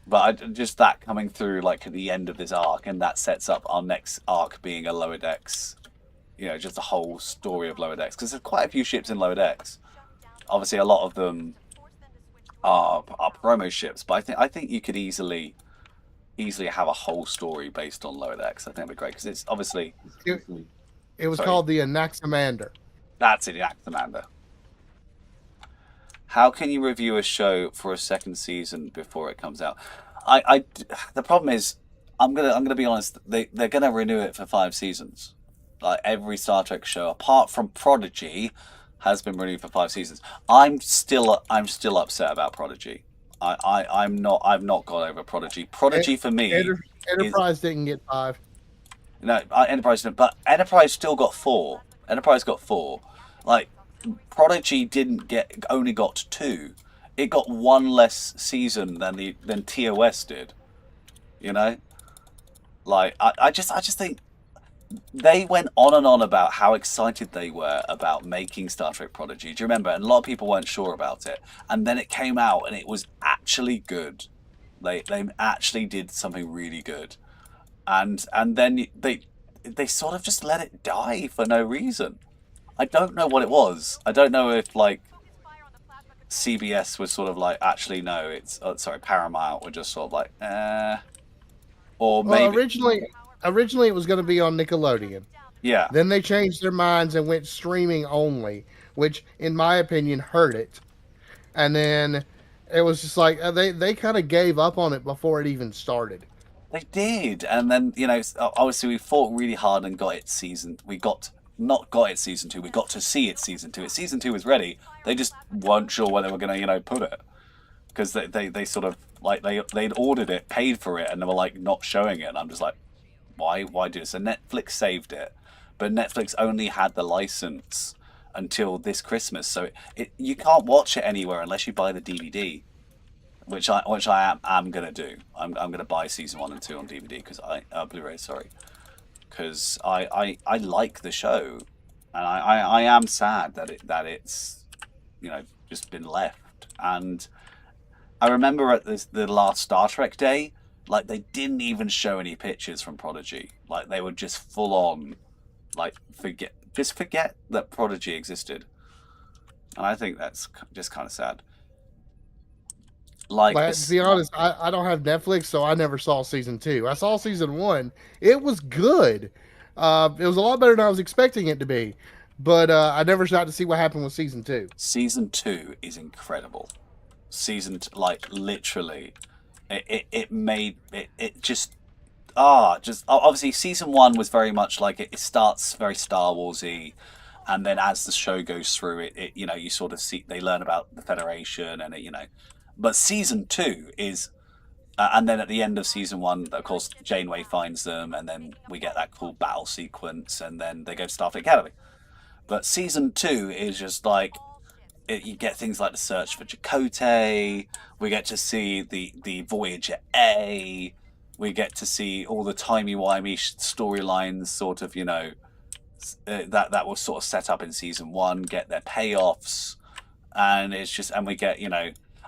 But just that coming through at the end of this arc, and that sets up our next arc being a Lower Decks, just the whole story of Lower Decks, because there's quite a few ships in Lower Decks. Obviously, a lot of them are promo ships, but I think you could easily have a whole story based on Lower Decks. I think it'd be great because it's obviously it was called the Anaximander. That's it, the Anaximander. How can you review a show for a second season before it comes out? The problem is, I'm gonna be honest. They're gonna renew it for 5 seasons. Like every Star Trek show, apart from Prodigy, has been renewed for 5 seasons. I'm still upset about Prodigy. I've not got over Prodigy. Prodigy for me, Enterprise didn't get 5. No, Enterprise didn't, but Enterprise still got 4. Enterprise got 4. Prodigy only got 2. It got 1 less season than TOS did. I just think they went on and on about how excited they were about making Star Trek Prodigy. Do you remember? And a lot of people weren't sure about it. And then it came out and it was actually good. They actually did something really good. And then they sort of just let it die for no reason. I don't know what it was. I don't know if like CBS was sort of like, actually no, it's sorry, Paramount were just sort of like, or Well, maybe originally it was going to be on Nickelodeon. yeah. Then they changed their minds and went streaming only, which, in my opinion, hurt it. And then it was just like they kind of gave up on it before it even started. They did, and then obviously we fought really hard and got it season. We got not got it season 2. We got to see it season 2. It season 2 was ready. They just weren't sure where they were going to put it because they sort of like they'd ordered it, paid for it, and they were like not showing it. And I'm just like, why do this? So Netflix saved it, but Netflix only had the license until this Christmas, so you can't watch it anywhere unless you buy the DVD. Which I am gonna do. I'm gonna buy season 1 and 2 on DVD because Blu-ray, sorry, because I like the show, and I am sad that it's just been left. And I remember at the last Star Trek day, like they didn't even show any pictures from Prodigy. Like they were just full on, like forget that Prodigy existed, and I think that's just kind of sad. Like But to be honest, I don't have Netflix, so I never saw season 2. I saw season 1. It was good. It was a lot better than I was expecting it to be. But I never got to see what happened with season 2. Season 2 is incredible. Like literally, it made it just obviously season 1 was very much like it starts very Star Warsy, and then as the show goes through it you sort of see they learn about the Federation and but season 2 is and then at the end of season 1, of course, Janeway finds them, and then we get that cool battle sequence, and then they go to Starfleet Academy. But season 2 is just like you get things like the search for Chakotay. We get to see the Voyager A. We get to see all the timey-wimey storylines, sort of that was sort of set up in season 1, get their payoffs, and it's just we get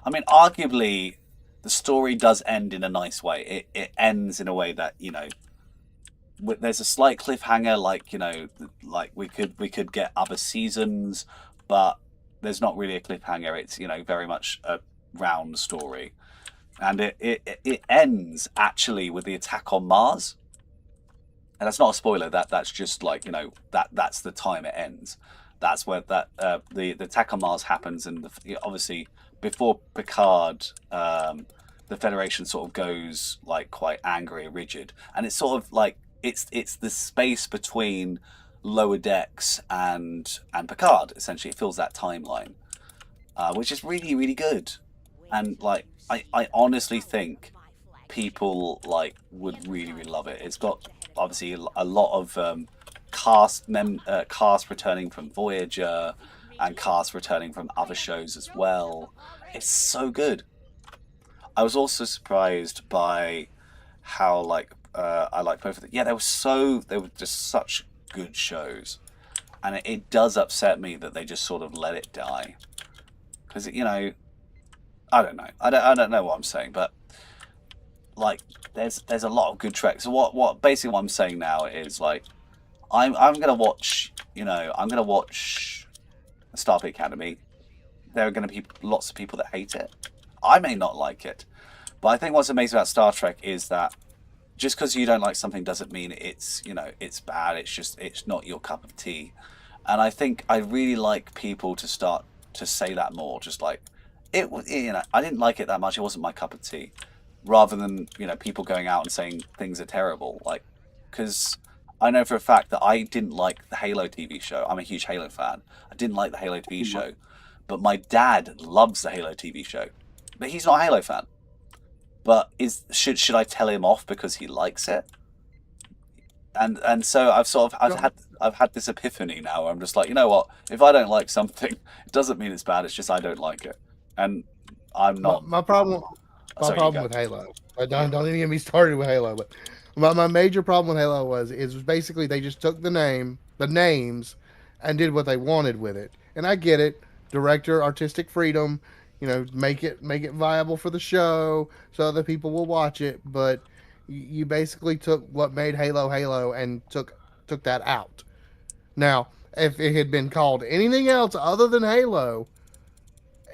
I mean, arguably, the story does end in a nice way. It ends in a way that there's a slight cliffhanger, like we could get other seasons, but there's not really a cliffhanger. It's very much a round story, and it ends actually with the attack on Mars, and that's not a spoiler. That's just like that's the time it ends. That's where the attack on Mars happens, and obviously before Picard, the Federation sort of goes like quite angry, rigid, and it's sort of like it's the space between Lower Decks and Picard. Essentially, it fills that timeline, which is really really good, and like I honestly think people would really really love it. It's got obviously a lot of cast returning from Voyager and cast returning from other shows as well. It's so good. I was also surprised by how I like both of them. Yeah, they were just such good shows, and it does upset me that they just sort of let it die because I don't know. I don't know what I'm saying, but like there's a lot of good treks. So what basically what I'm saying now is like I'm gonna watch Starfleet Academy. There are going to be lots of people that hate it. I may not like it, but I think what's amazing about Star Trek is that just because you don't like something doesn't mean it's it's bad. It's not your cup of tea, and I think I really like people to start to say that more. Just like it, I didn't like it that much. It wasn't my cup of tea, rather than people going out and saying things are terrible. Like because I know for a fact that I didn't like the Halo TV show. I'm a huge Halo fan. I didn't like the Halo TV show. But my dad loves the Halo TV show, but he's not a Halo fan. But should I tell him off because he likes it? And so I've had this epiphany now. Where I'm just like, you know what? If I don't like something, it doesn't mean it's bad. It's just I don't like it, and I'm not. My problem with Halo. Don't even get me started with Halo. But my major problem with Halo is basically they just took the names, and did what they wanted with it. And I get it. Director, artistic freedom, make it viable for the show so other people will watch it. But you basically took what made Halo and took that out. Now, if it had been called anything else other than Halo,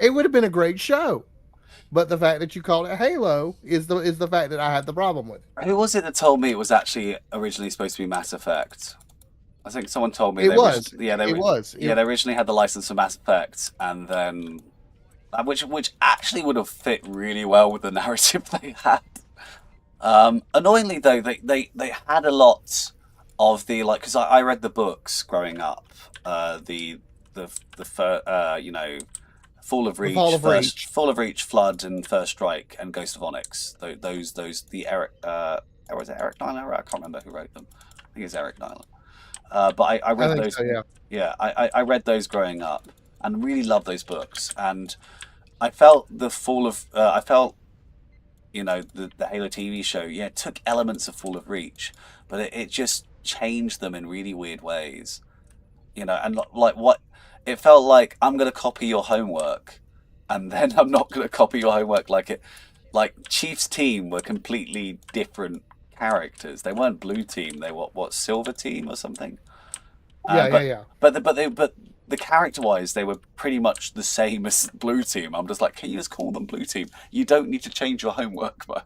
it would have been a great show. But the fact that you called it Halo is the fact that I had the problem with it. Who was it that told me it was actually originally supposed to be Mass Effect? I think someone told me It they was. Yeah, they It was. Yeah, they originally had the license for Mass Effect, and then which actually would have fit really well with the narrative they had. Annoyingly though, they had a lot of the like, because I read the books growing up, you know, Fall of Reach, Fall of Reach. Fall of Reach, Flood, and First Strike, and Ghost of Onyx. Those the Eric or was it Eric Nyler? I can't remember who wrote them. I think it's Eric Nyler. But I read those. So, yeah. Yeah, I read those growing up and really loved those books. And I felt the fall of I felt, you know, the Halo TV show. Yeah, it took elements of Fall of Reach, but it just changed them in really weird ways. You know, and like what it felt like, I'm gonna copy your homework, and then I'm not gonna copy your homework. Like Chief's team were completely different characters. They weren't blue team. They were what silver team or something. Yeah. But the character wise, they were pretty much the same as blue team. I'm just like, can you just call them blue team? You don't need to change your homework, but.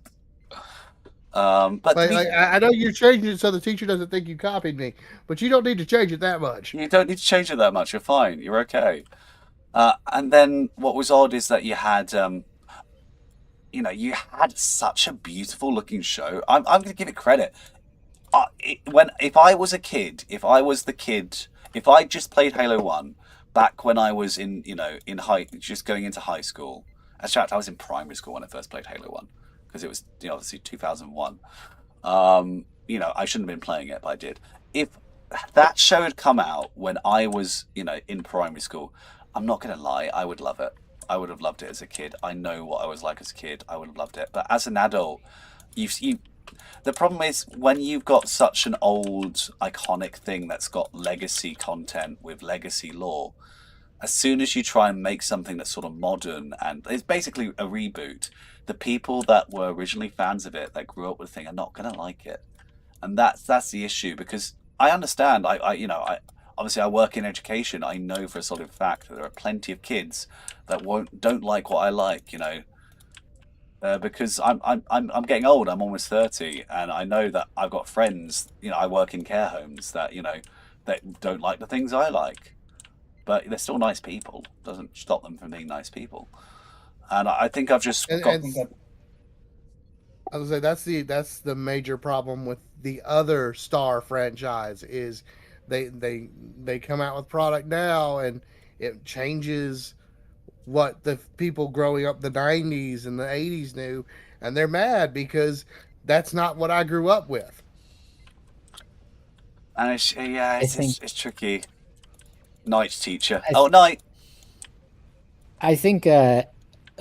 But I know you're changing it so the teacher doesn't think you copied me, but you don't need to change it that much. You don't need to change it that much. You're fine. You're okay. And then what was odd is that you had, you know, you had such a beautiful looking show. I'm going to give it credit. If I was a kid, if I just played Halo 1 back when I was in, you know, just going into high school. In fact, I was in primary school when I first played Halo 1. Because it was, you know, obviously 2001. You know, I shouldn't have been playing it, but I did. If that show had come out when I was, you know, in primary school, I'm not going to lie, I would love it. I would have loved it as a kid. I know what I was like as a kid. I would have loved it. But as an adult, the problem is when you've got such an old, iconic thing that's got legacy content with legacy lore, as soon as you try and make something that's sort of modern and it's basically a reboot, the people that were originally fans of it, that grew up with the thing, are not going to like it. And that's the issue, because I understand, I obviously I work in education. I know for a solid fact that there are plenty of kids that don't like what I like, you know, because I'm getting old. I'm almost 30, and I know that I've got friends, you know, I work in care homes that, you know, that don't like the things I like, but they're still nice people. Doesn't stop them from being nice people. And I think I've just got. I was say that's the major problem with the other Star franchise is they come out with product now and it changes what the people growing up the 90s and the 80s knew, and they're mad because that's not what I grew up with. And it's tricky. Night, teacher. Night. I think a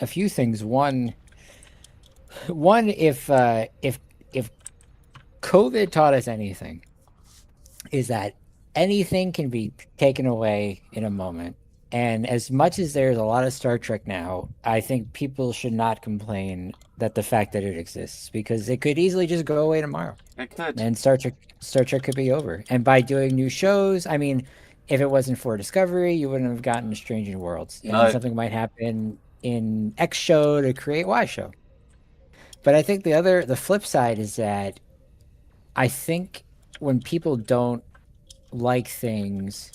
few things. One, if COVID taught us anything, is that anything can be taken away in a moment. And as much as there's a lot of Star Trek now, I think people should not complain that the fact that it exists, because it could easily just go away tomorrow. It could. And Star Trek could be over. And by doing new shows, I mean, if it wasn't for Discovery, you wouldn't have gotten Strange New Worlds. And something might happen in X show to create Y show. But I think the flip side is that I think when people don't like things,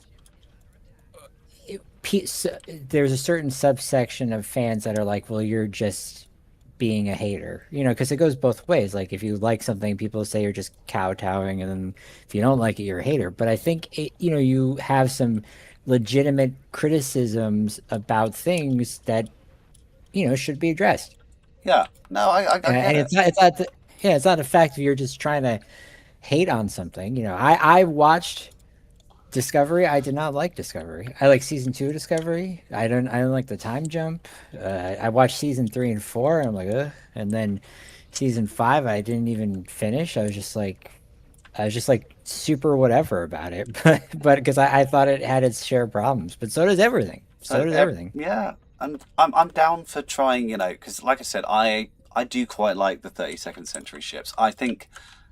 there's a certain subsection of fans that are like, well, you're just being a hater, you know, because it goes both ways. Like, if you like something, people say you're just kowtowing, and then if you don't like it, you're a hater. But I think you have some legitimate criticisms about things that should be addressed. Yeah, no, I get and it. It's not a fact that you're just trying to hate on something. I watched Discovery. I did not like Discovery. I like season 2 of Discovery. I don't like the time jump. I watched season 3 and 4, and I'm like, ugh. And then season 5, I didn't even finish. I was just like super whatever about it. But because I thought it had its share of problems. But so does everything. So does everything. Yeah, and I'm down for trying. Because like I said, I do quite like the 32nd century ships. I think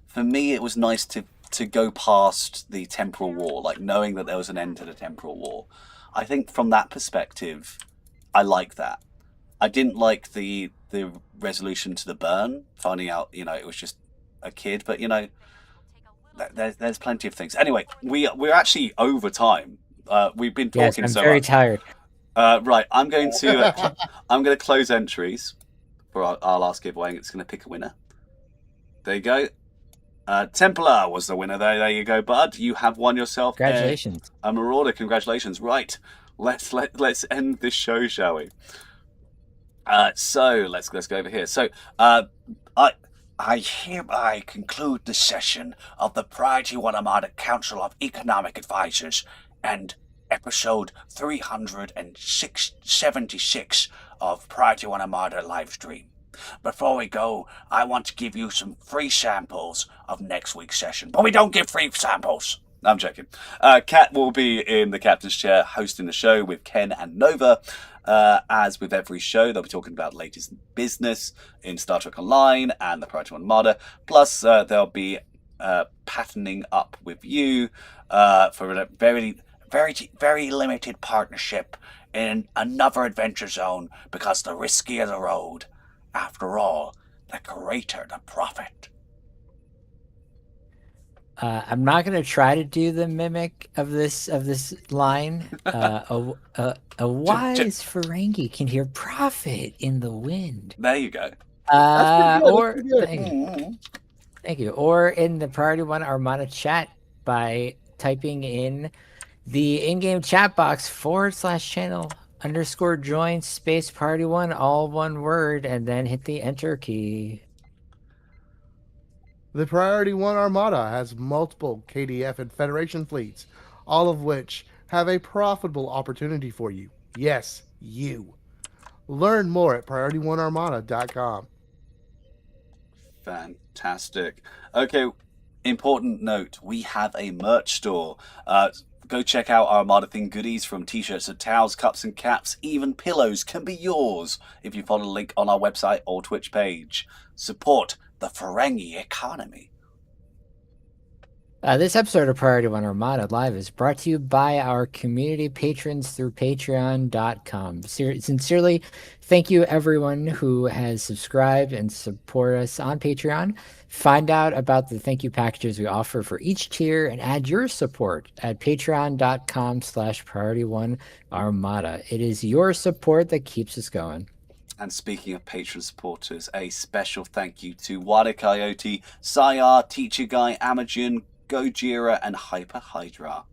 for me it was nice to to go past the temporal war, like knowing that there was an end to the temporal war. I think from that perspective, I like that. I didn't like the resolution to the burn, finding out, it was just a kid, but there's plenty of things. Anyway, we're actually over time. We've been talking I'm so very much. tired. Right, I'm going to close entries for our last giveaway, and it's going to pick a winner. There you go. Templar was the winner there. There you go, bud. You have won yourself Congratulations. a Marauder. Congratulations. Right, let's end this show, shall we? So let's go over here. So I hereby conclude the session of the Priority One Armada Council of Economic Advisors and episode 376 of Priority One Armada livestream. Before we go, I want to give you some free samples of next week's session, but we don't give free samples. I'm joking. Kat will be in the captain's chair hosting the show with Ken and Nova. As with every show, they'll be talking about the latest business in Star Trek Online and the Priority One Armada. Plus, they'll be patterning up with you for a very, very, very limited partnership in another adventure zone, because the riskier the road, after all, the greater the profit. I'm not going to try to do the mimic of this line. A wise Ferengi can hear profit in the wind. There you go. Or Good. thank you. Or in the Priority One Armada chat by typing in the in-game chat box /channel_join space Priority One, all one word, and then hit the enter key. The Priority One Armada has multiple KDF and Federation fleets, all of which have a profitable opportunity for you. Yes, you. Learn more at PriorityOneArmada.com. Fantastic. Okay, important note. We have a merch store. Go check out our Armada Thing goodies, from t-shirts to towels, cups and caps. Even pillows can be yours if you follow the link on our website or Twitch page. Support the Ferengi economy. This episode of Priority One Armada Live is brought to you by our community patrons through patreon.com. Sincerely, thank you everyone who has subscribed and support us on Patreon. Find out about the thank you packages we offer for each tier and add your support at patreon.com/PriorityOneArmada. It is your support that keeps us going. And speaking of patron supporters, a special thank you to Wada Coyote, Sayar, Teacher Guy, Amagen, Gojira, and Hyper Hydra.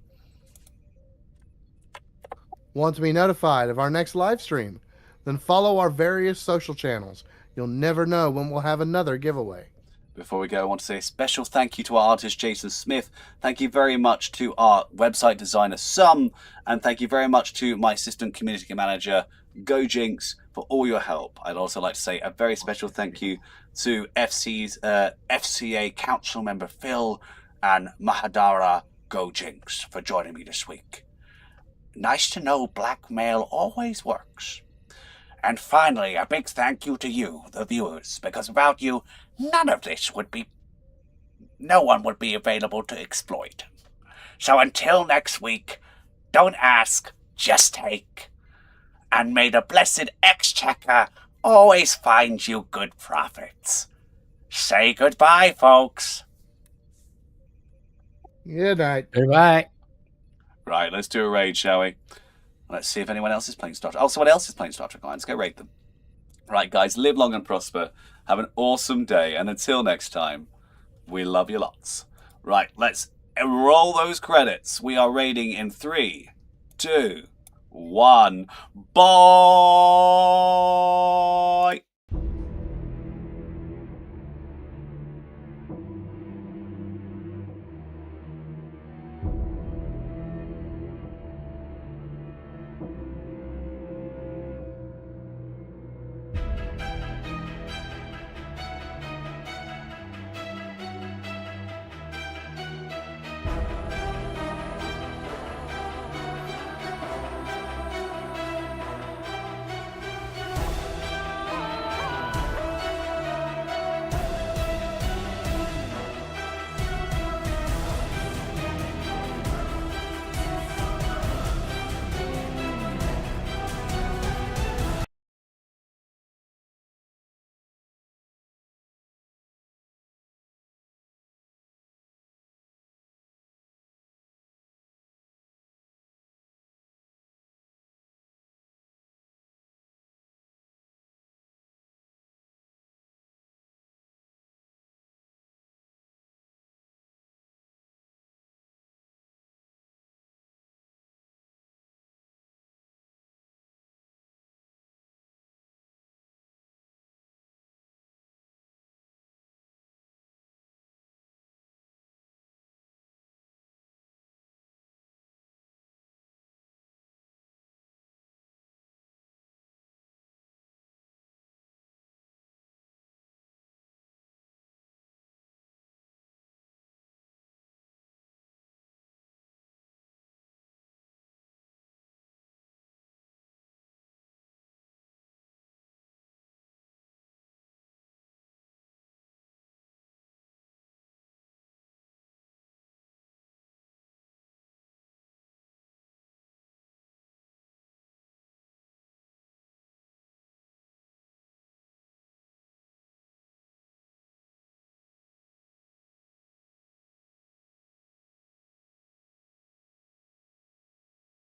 Want to be notified of our next live stream? Then follow our various social channels. You'll never know when we'll have another giveaway. Before we go, I want to say a special thank you to our artist, Jason Smith. Thank you very much to our website designer, Sum. And thank you very much to my assistant community manager, GoJinx, for all your help. I'd also like to say a very special thank you to FCA Council Member Phil and Mahadara GoJinx for joining me this week. Nice to know blackmail always works. And finally, a big thank you to you, the viewers, because without you, no one would be available to exploit. So until next week, don't ask, just take. And may the blessed Exchequer always find you good profits. Say goodbye, folks. Good night. Goodbye. Right, let's do a raid, shall we? Let's see if anyone else is playing Star Trek. Oh, someone else is playing Star Trek Online. Let's go raid them. Right, guys, live long and prosper. Have an awesome day. And until next time, we love you lots. Right, let's roll those credits. We are raiding in 3, 2, 1. Bye!